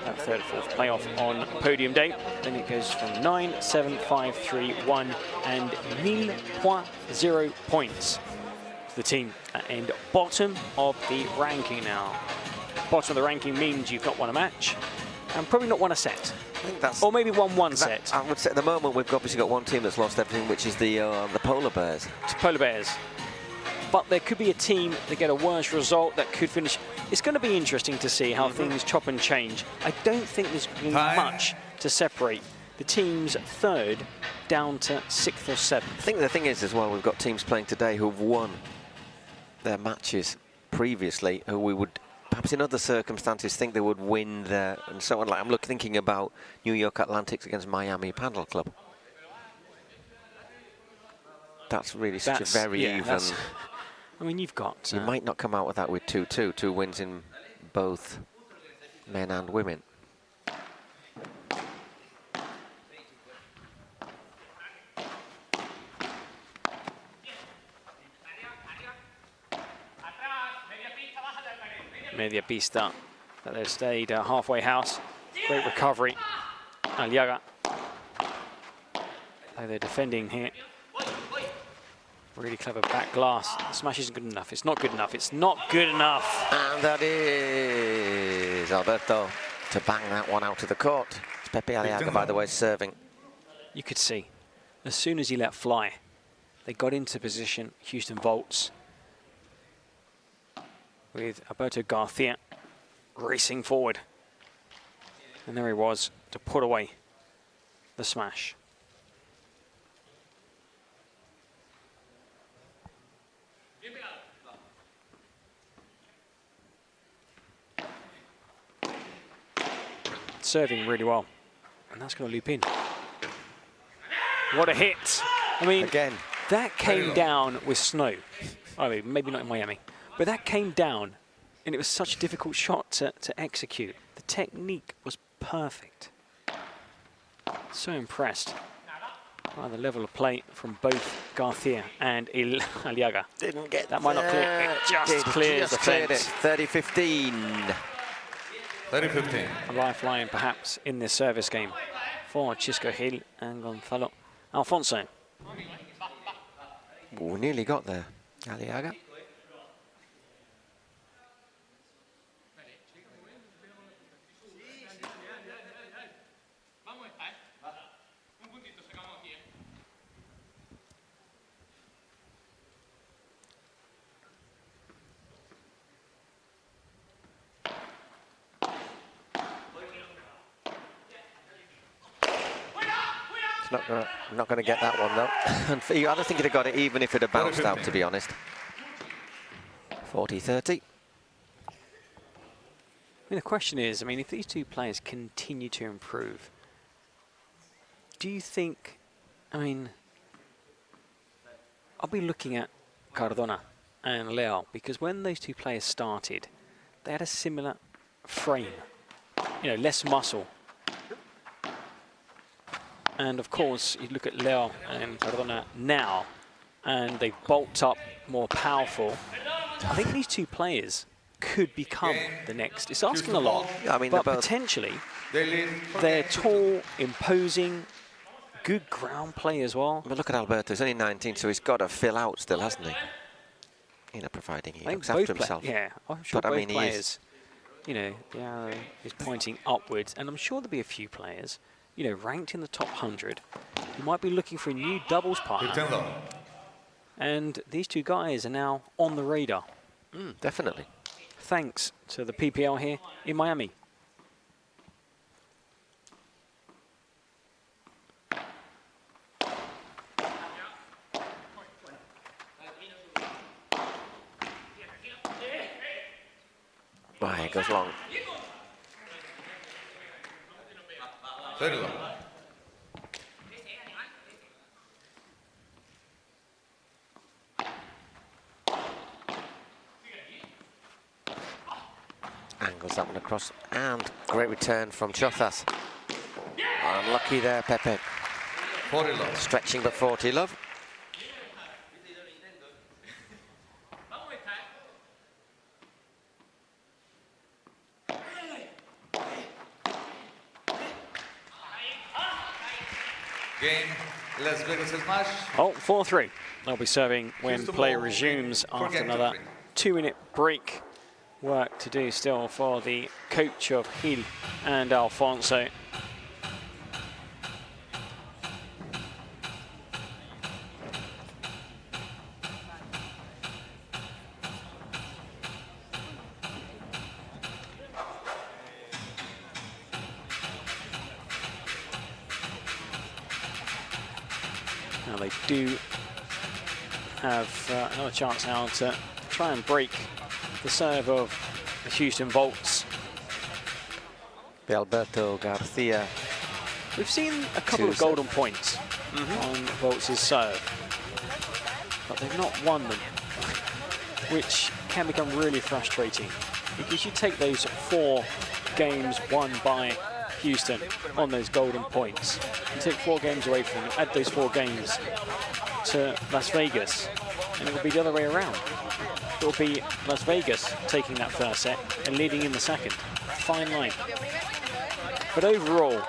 that third, fourth playoff on podium day. Then it goes from 9, 7, 5, 3, 1 and 0.0 points the team that end bottom of the ranking now. Bottom of the ranking means you've not won a match and probably not won a set. I think that's, or maybe won one set. I would say at the moment we've obviously got one team that's lost everything, which is the Polar Bears. It's Polar Bears. But there could be a team that get a worse result that could finish. It's going to be interesting to see how things chop and change. I don't think there's going to be much to separate the teams third down to 6th or 7th. I think the thing is as well, we've got teams playing today who've won their matches previously, who we would perhaps in other circumstances think they would win there and so on. Like I'm thinking about New York Atlantics against Miami Padel Club. That's really such a very even. I mean, you've got. You might not come out with that with 2-2, 2 wins in both men and women. Media pista, that they've stayed halfway house. Great recovery. Aliaga. They're defending here. Really clever back glass. The smash isn't good enough. It's not good enough. It's not good enough. And that is Alberto to bang that one out of the court. It's Pepe Aliaga, by the way, serving. You could see, as soon as he let fly, they got into position. Houston Volts with Alberto Garcia racing forward. And there he was to put away the smash. Serving really well, and that's going to loop in. What a hit! I mean, again, that came down with snow. I mean, maybe not in Miami, but that came down, and it was such a difficult shot to execute. The technique was perfect. So impressed by the level of play from both Garcia and Aliaga. Didn't get that. Might not clear. It just clears the fence. 30-15. 30-15. A lifeline perhaps in this service game for Chisco Hill and Gonzalo Alfonso. Ooh, nearly got there, Aliaga. Not going to get that one though. And for you, I don't think he'd have got it even if it had bounced out, to be honest. 40-30. I mean, the question is, I mean, if these two players continue to improve, do you think, I mean, I'll be looking at Cardona and Leal, because when those two players started, they had a similar frame, you know, less muscle. And of course, you look at Leal and Cardona now, and they bulked up more powerful. I think these two players could become the next. It's asking a lot, I mean, but potentially they're tall, imposing, good ground play as well. But look at Alberto, he's only 19, so he's got to fill out still, hasn't he? You know, providing he looks after himself. Yeah, I'm sure but both I mean, players, you know, the arrow is pointing upwards, and I'm sure there'll be a few players, you know, ranked in the top 100, who might be looking for a new doubles partner. And these two guys are now on the radar. Definitely. Thanks to the PPL here in Miami. Right, it goes long. Very long. Angles that one across, and great return from Chothas. Unlucky there, Pepe. 40 love. Stretching but 40 love. Game, Las Vegas smash. Oh, 4-3. They'll be serving when play resumes after another 2-minute break. Work to do still for the coach of Gil and Alfonso. Now they do have another chance now to try and break the serve of the Houston Volts. Alberto Garcia. We've seen a couple of golden points on Volts' serve, but they've not won them, which can become really frustrating because you take those 4 games won by Houston on those golden points, you take 4 games away from them, add those 4 games to Las Vegas, and it will be the other way around. It will be Las Vegas taking that first set and leading in the second. Fine line. But overall,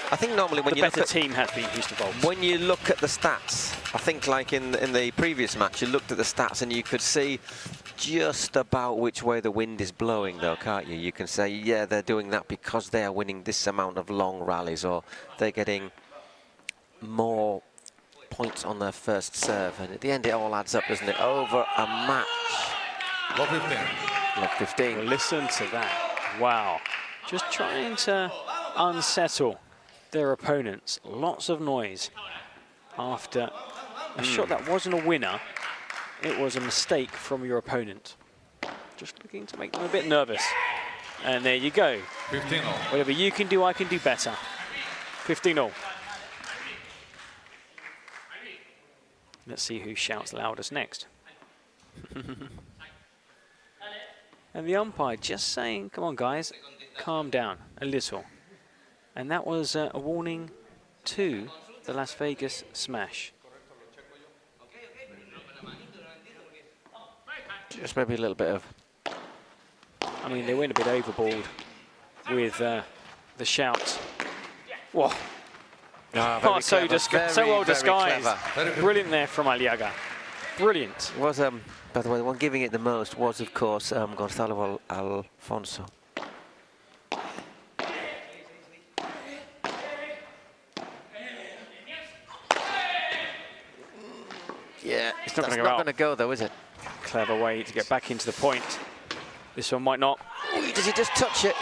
I think normally when the you better look at, team has been Houston Volts. when you look at the stats, I think like in the previous match, you looked at the stats and you could see just about which way the wind is blowing, though, can't you? You can say, yeah, they're doing that because they are winning this amount of long rallies, or they're getting more points on their first serve. And at the end, it all adds up, doesn't it? Over a match. Love 15. Love 15. Well, listen to that. Wow. Just trying to unsettle their opponents. Lots of noise after a shot that wasn't a winner. It was a mistake from your opponent. Just looking to make them a bit nervous. And there you go. 15-0. Whatever you can do, I can do better. 15-0. Let's see who shouts loudest next. And the umpire just saying, come on guys, calm down a little. And that was a warning to the Las Vegas Smash. Just maybe a little bit of... I mean, they went a bit overboard with the shout. Whoa. Oh, so well disguised. Clever. Brilliant there from Aliaga. Brilliant. Was by the way, the one giving it the most was, of course, Gonzalo Alfonso. Yeah, It's not that's gonna go not out. going to go, though, is it? Clever way to get back into the point. This one might not. Ooh, does he just touch it?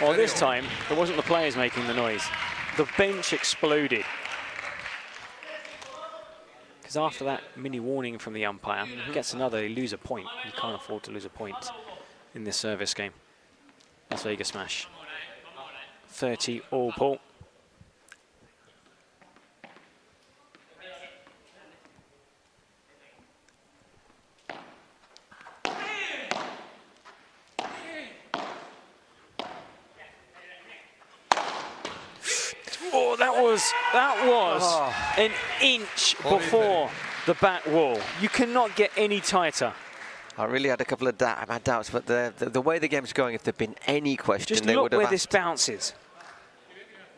Well, this time, it wasn't the players making the noise. The bench exploded. Because after that mini warning from the umpire, gets another, they lose a point. You can't afford to lose a point in this service game. Las Vegas Smash. 30 all Paul. Oh, that was an inch before the back wall. You cannot get any tighter. I really had a couple of doubts, but the way the game's going, if there'd been any question, Just they look would have where asked. this bounces.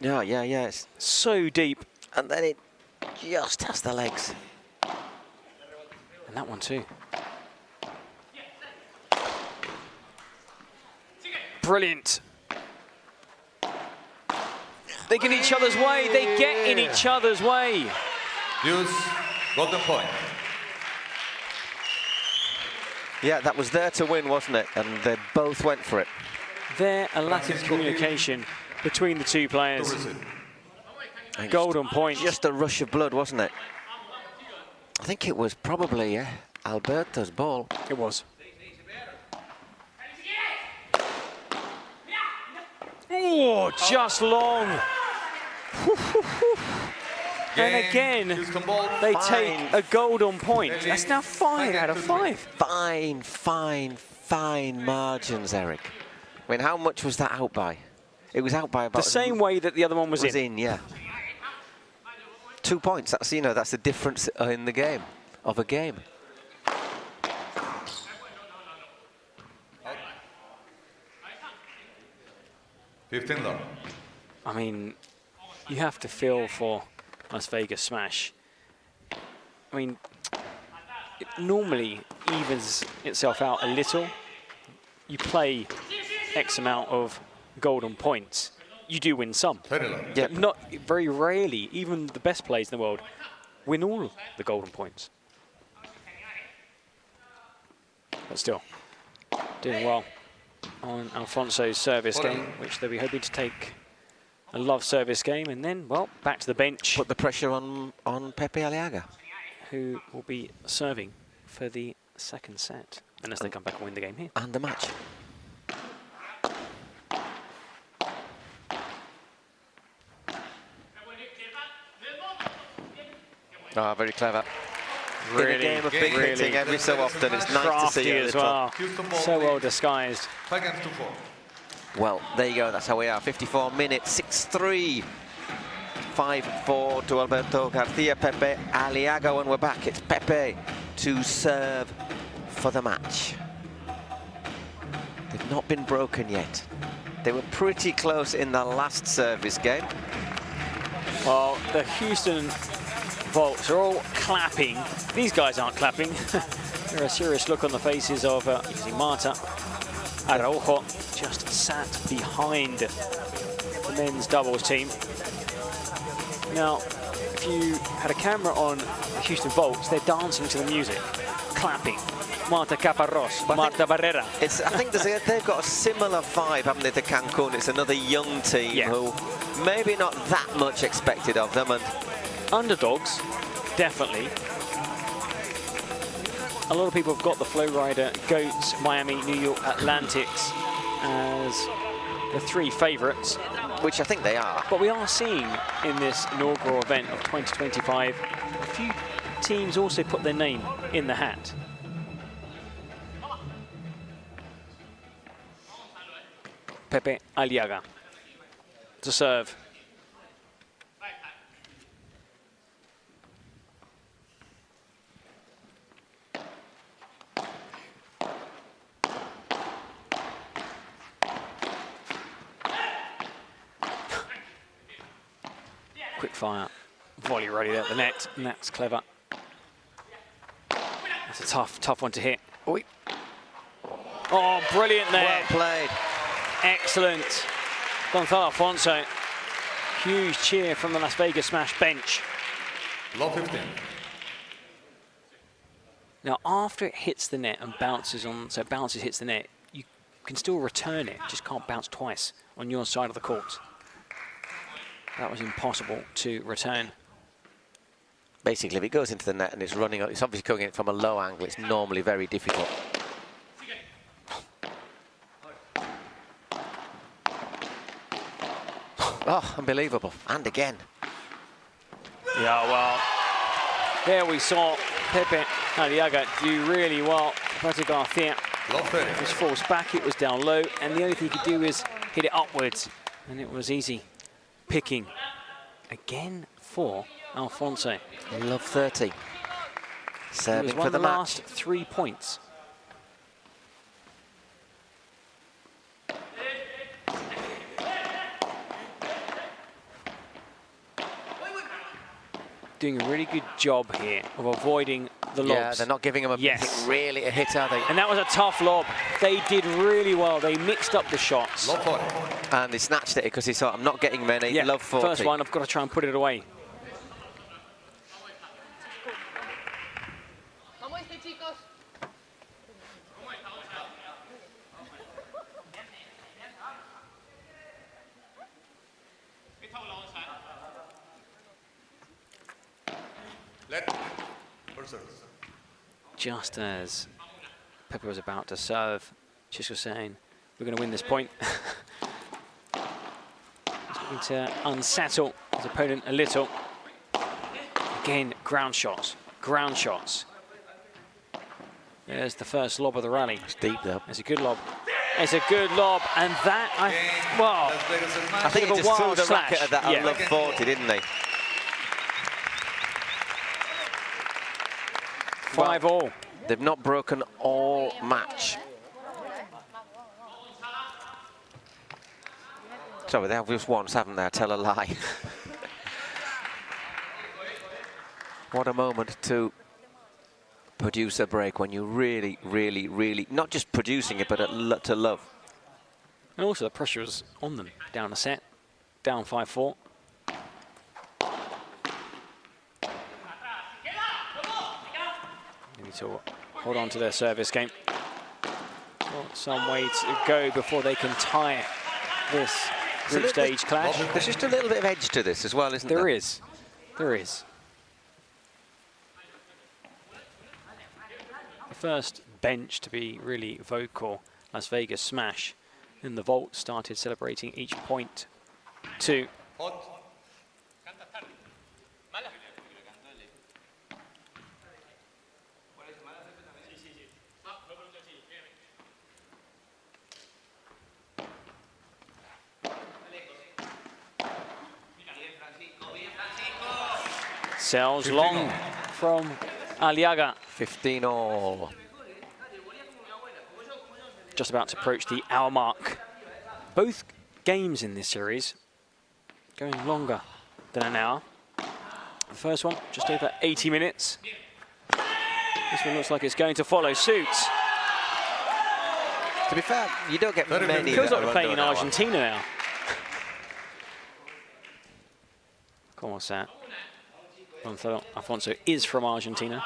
Yeah. It's, So deep. and then it just has the legs. And that one too. Brilliant. They get in each other's way. They get in each other's way. Use golden point. Yeah, that was there to win, wasn't it? And they both went for it. There, a lack of communication between the two players. And Golden point. Just a rush of blood, wasn't it? I think it was probably Alberto's ball. It was. Oh, just long. And again, they take a golden point. That's now 5 out of 5. Fine margins, Eric. I mean, how much was that out by? It was out by about... The same way that the other one was in. Yeah. 2 points. That's, you know, that's the difference in the game, of a game. $15. I mean, you have to feel for Las Vegas smash. I mean, it normally evens itself out a little. You play X amount of golden points, you do win some. Yep. Not very rarely, even the best players in the world win all the golden points. But still, doing well on Alfonso's service game, which they'll be hoping to take a love service game, and then, well, back to the bench. Put the pressure on Pepe Aliaga, who will be serving for the second set, unless they come back and win the game here. And the match. Oh, very clever. Really, in a game of big hitting every so often, it's nice to see it as well. So well disguised. Well, there you go. That's how we are. 54 minutes, 6-3. 5-4 to Alberto Garcia, Pepe Aliaga. When we're back, it's Pepe to serve for the match. They've not been broken yet. They were pretty close in the last service game. Well, the Houston Volts are all clapping. These guys aren't clapping. There's a serious look on the faces of you can see Marta Araujo just sat behind the men's doubles team. Now, if you had a camera on the Houston Volts, they're dancing to the music, clapping. Marta Caparrós, Marta Barrera. I think they've got a similar vibe, haven't they, to Cancun? It's another young team who maybe not that much expected of them. And underdogs, definitely. A lot of people have got the Flow Rider, Goats, Miami, New York, Atlantics as the three favourites. Which I think they are. But we are seeing in this inaugural event of 2025, a few teams also put their name in the hat. Pepe Aliaga to serve. Quick fire, volley ready at the net, and that's clever. That's a tough one to hit. Oi. Oh, brilliant there. Well played. Excellent. Gonzalo Alfonso. Huge cheer from the Las Vegas Smash bench. Low 15. Now, after it hits the net and bounces on, so it bounces, hits the net, you can still return it, just can't bounce twice on your side of the court. That was impossible to return. Basically, if it goes into the net and it's running, it's obviously coming in from a low angle. It's normally very difficult. Oh, unbelievable. And again. Yeah, well, there we saw Pepe Aliaga do really well. Paquito Garcia was forced back, it was down low, and the only thing he could do is hit it upwards, and it was easy picking again for Alfonso. Love 30. Serving for the match. Last 3 points. Doing a really good job here of avoiding the lobs. Yeah, they're not giving him really a hit, are they? And that was a tough lob. They did really well. They mixed up the shots. Low 40. And he snatched it because he thought, I'm not getting many. Yeah, love 40. first one, I've got to try and put it away. Just as Pepe was about to serve, Chisco saying, we're going to win this point. He's going to unsettle his opponent a little. Again, ground shots, ground shots. There's the first lob of the rally. It's deep though. It's a good lob. It's a good lob, and that, I think he just threw the racket at that love 40, didn't he? 5-all. They've not broken all match. Sorry, they have just once, haven't they? I tell a lie. What a moment to produce a break when you really, really, really, not just producing it, but to love. And also the pressure was on them. Down a set, down 5-4. They need to hold on to their service game. Well, some way to go before they can tie this group stage clash. There's just a little bit of edge to this as well, isn't there? There is. There is. The first bench to be really vocal, Las Vegas Smash, in the vault started celebrating each point too. Sells long from Aliaga. 15 all. Just about to approach the hour mark. Both games in this series going longer than an hour. The first one just over 80 minutes. This one looks like it's going to follow suit. To be fair, you don't get many. It feels like we're playing in Argentina now. Come on, Sam. Alfonso is from Argentina.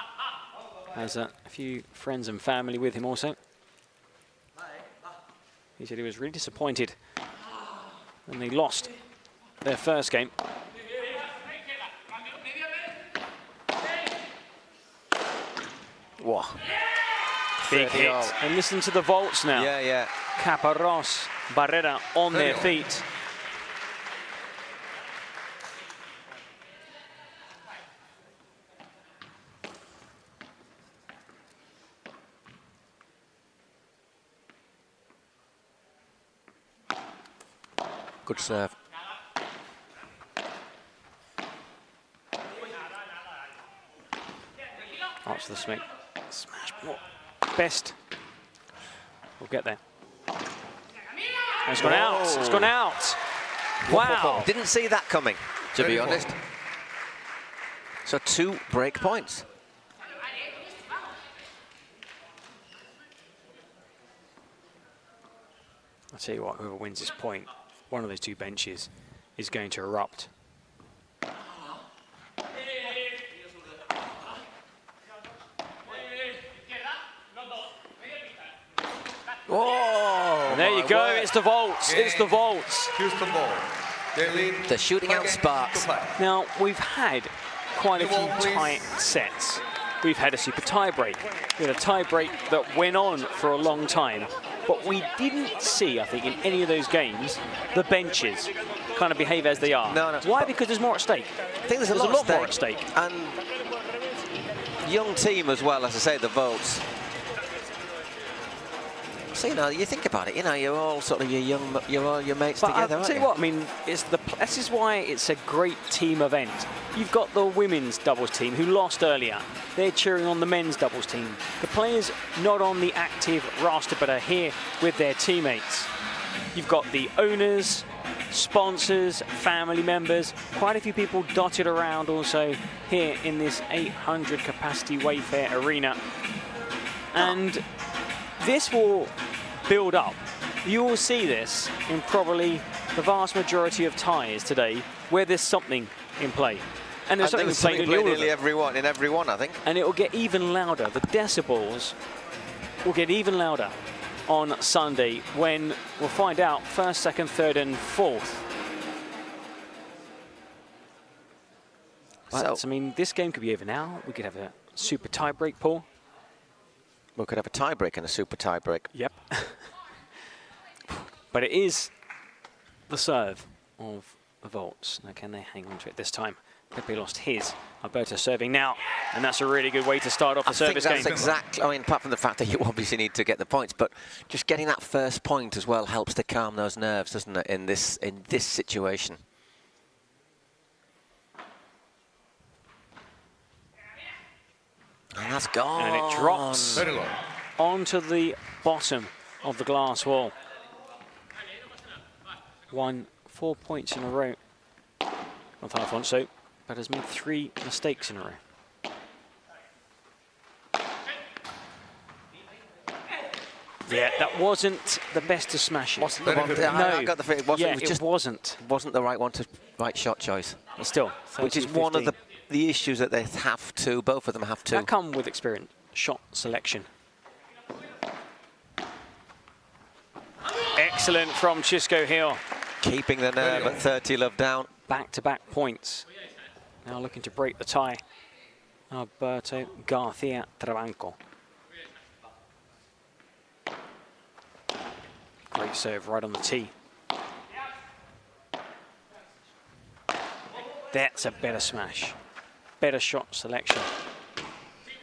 Has a few friends and family with him also. He said he was really disappointed when they lost their first game. Whoa. Big hit. And listen to the vaults now. Yeah, yeah. Caparrós, Barrera on their feet. Good serve. Out to the smash. Best. We'll get there. And it's gone out. It's gone out. Wow. Didn't see that coming, to be honest. So 2 break points. I'll tell you what, whoever wins this point, one of those 2 benches is going to erupt. Oh, and there you go, it's the vaults, it's the vaults. Houston ball. They lead. They're shooting out sparks. Now, we've had quite a few tight sets. We've had a super tie break. We had a tie break that went on for a long time. But we didn't see, I think, in any of those games, the benches kind of behave as they are. No. Why? Because there's more at stake. I think there's a lot more at stake. And young team as well, as I say, the votes. So, you know, you think about it, you know, you're all sort of your mates But together, I'll tell you what, I mean, this is why it's a great team event. You've got the women's doubles team who lost earlier. They're cheering on the men's doubles team. The players not on the active roster but are here with their teammates. You've got the owners, sponsors, family members, quite a few people dotted around also here in this 800 capacity Wayfair arena. And this will build up. You will see this in probably the vast majority of ties today where there's something in play. And there's something in play in nearly every one, I think. And it will get even louder. The decibels will get even louder on Sunday when we'll find out first, second, third and fourth. But, I mean, this game could be over now. We could have a super tie break, Paul. We could have a tie break and a super tie break. Yep. But it is the serve of the vaults. Now, can they hang on to it this time? Pepe lost his. Alberto serving now, and that's a really good way to start off the service game. Exactly. I mean, apart from the fact that you obviously need to get the points, but just getting that first point as well helps to calm those nerves, doesn't it? In this situation. And that's gone. And it drops onto the bottom of the glass wall. Won 4 points in a row with Alfonso, but has made 3 mistakes in a row. Yeah, that wasn't the best of smashes. Wasn't the one, I got the feeling it wasn't. Yeah, it was just wasn't the right shot choice. But still, which is 13-15. one of the issues that they have to, both of them have to. That come with experience, shot selection. Excellent from Xisco Hill. Keeping the nerve at 30 love down. Back-to-back points. Now looking to break the tie. Alberto Garcia Trabanco. Great serve right on the tee. That's a better smash. Better shot selection.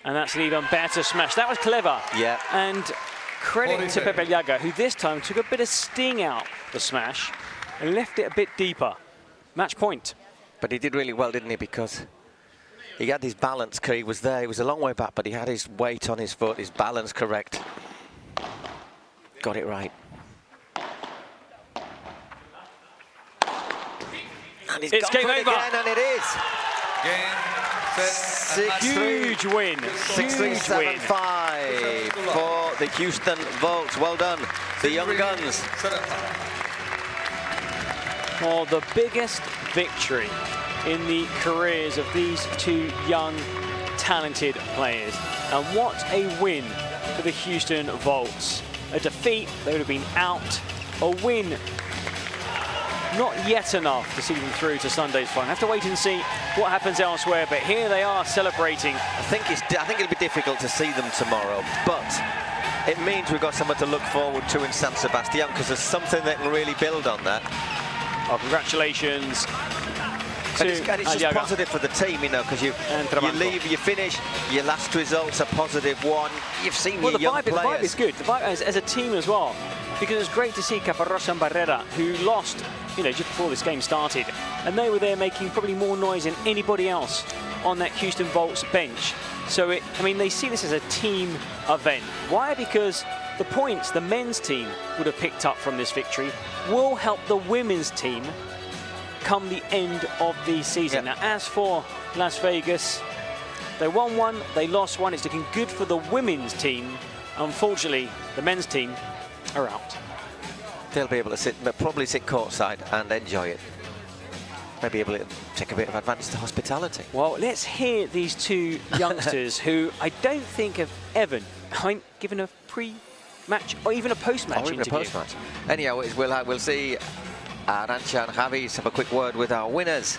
And that's an even better smash. That was clever. Yeah. And credit to Pepe Aliaga, who this time took a bit of sting out the smash and left it a bit deeper. Match point. But he did really well, didn't he? Because he had his balance. He was there. He was a long way back, but he had his weight on his foot, his balance correct. Got it right. And It's game over. Again, and it is. Game, set, Huge win. 6-3-7-5 for the Houston Volts. Well done, the young guns. For the biggest victory in the careers of these two young, talented players. And what a win for the Houston Volts. A defeat, they would have been out. A win, not yet enough to see them through to Sunday's final. Have to wait and see what happens elsewhere, but here they are celebrating. I think it'll be difficult to see them tomorrow, but it means we've got something to look forward to in San Sebastian, because there's something they can really build on that. Oh, congratulations. And it's just Aliaga. positive for the team, you know, because you leave, you finish, your last result's a positive one. You've seen your young players. The vibe is good. The vibe as a team as well, because it's great to see Caparrós and Barrera, who lost, you know, just before this game started, and they were there making probably more noise than anybody else on that Houston Volts bench. So I mean, they see this as a team event. Why? Because the points the men's team would have picked up from this victory will help the women's team come the end of the season. Yep. Now, as for Las Vegas, they won one, they lost one. It's looking good for the women's team. Unfortunately, the men's team are out. They'll be able to sit, but probably sit courtside and enjoy it. Maybe able to take a bit of advantage to hospitality. Well, let's hear these two youngsters who I don't think have ever given a pre-match or even a post-match interview. Or even a post-match. Anyhow, we'll see Arantxa and Javi have a quick word with our winners,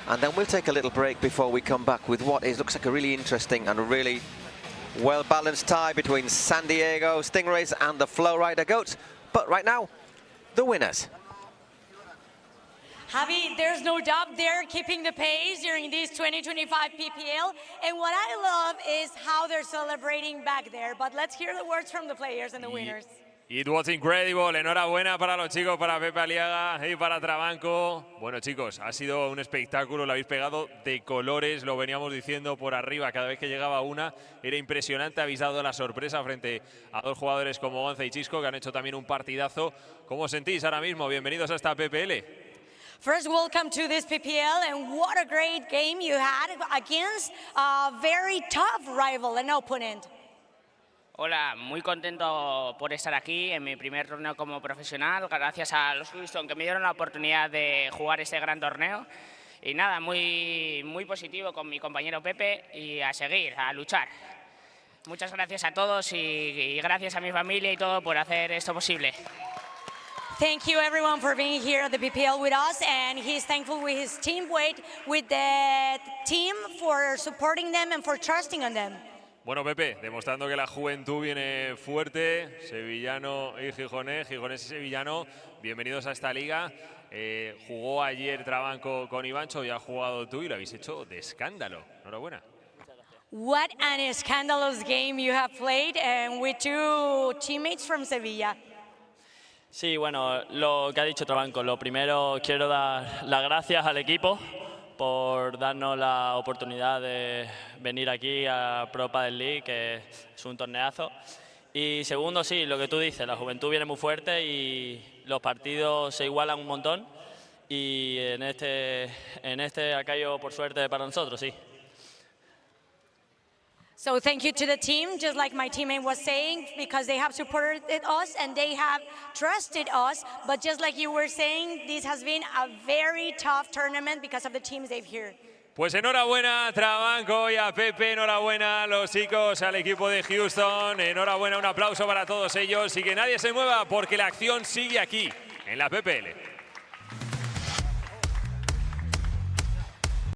and then we'll take a little break before we come back with what looks like a really interesting and a really well-balanced tie between San Diego Stingrays and the Flowrider Goats. But right now, the winners. Javi, there's no doubt they're keeping the pace during this 2025 PPL, and what I love is how they're celebrating back there. But let's hear the words from the players and the winners. It was incredible. Enhorabuena para los chicos, para Pepe Aliaga y para Trabanco. Bueno, chicos, ha sido un espectáculo. Lo habéis pegado de colores. Lo veníamos diciendo por arriba. Cada vez que llegaba una, era impresionante. Habéis dado la sorpresa frente a dos jugadores como Gonza y Xisco, que han hecho también un partidazo. ¿Cómo os sentís ahora mismo? Bienvenidos a esta PPL. First, welcome to this PPL, and what a great game you had against a very tough rival and opponent. Hola, muy contento por estar aquí en mi primer torneo como profesional, gracias a los Houston que me dieron la oportunidad de jugar este gran torneo. Y nada, muy positivo con mi compañero Pepe y a seguir, a luchar. Muchas gracias a todos y gracias a mi familia y todo por hacer esto posible. Thank you everyone for being here at the PPL with us, and he's thankful with his teamwork with the team for supporting them and for trusting on them. Bueno, Pepe, demostrando que la juventud viene fuerte, sevillano y gijonés y sevillano, bienvenidos a esta liga. Jugó ayer Trabanco con Ivancho y ha jugado tú y lo habéis hecho de escándalo. Enhorabuena. What an scandalous game you have played, and with two teammates from Sevilla. Sí, bueno, lo que ha dicho Trabanco. Lo primero, quiero dar las gracias al equipo por darnos la oportunidad de venir aquí a Pro Padel League, que es un torneazo. Y segundo, sí, lo que tú dices, la juventud viene muy fuerte y los partidos se igualan un montón. Y en este ha caído por suerte para nosotros, sí. So thank you to the team, just like my teammate was saying, because they have supported us and they have trusted us. But just like you were saying, this has been a very tough tournament because of the teams they've here. Pues enhorabuena a Trabanco y a Pepe, enhorabuena a los chicos, al equipo de Houston, enhorabuena, un aplauso para todos ellos y que nadie se mueva porque la acción sigue aquí, en la PPL.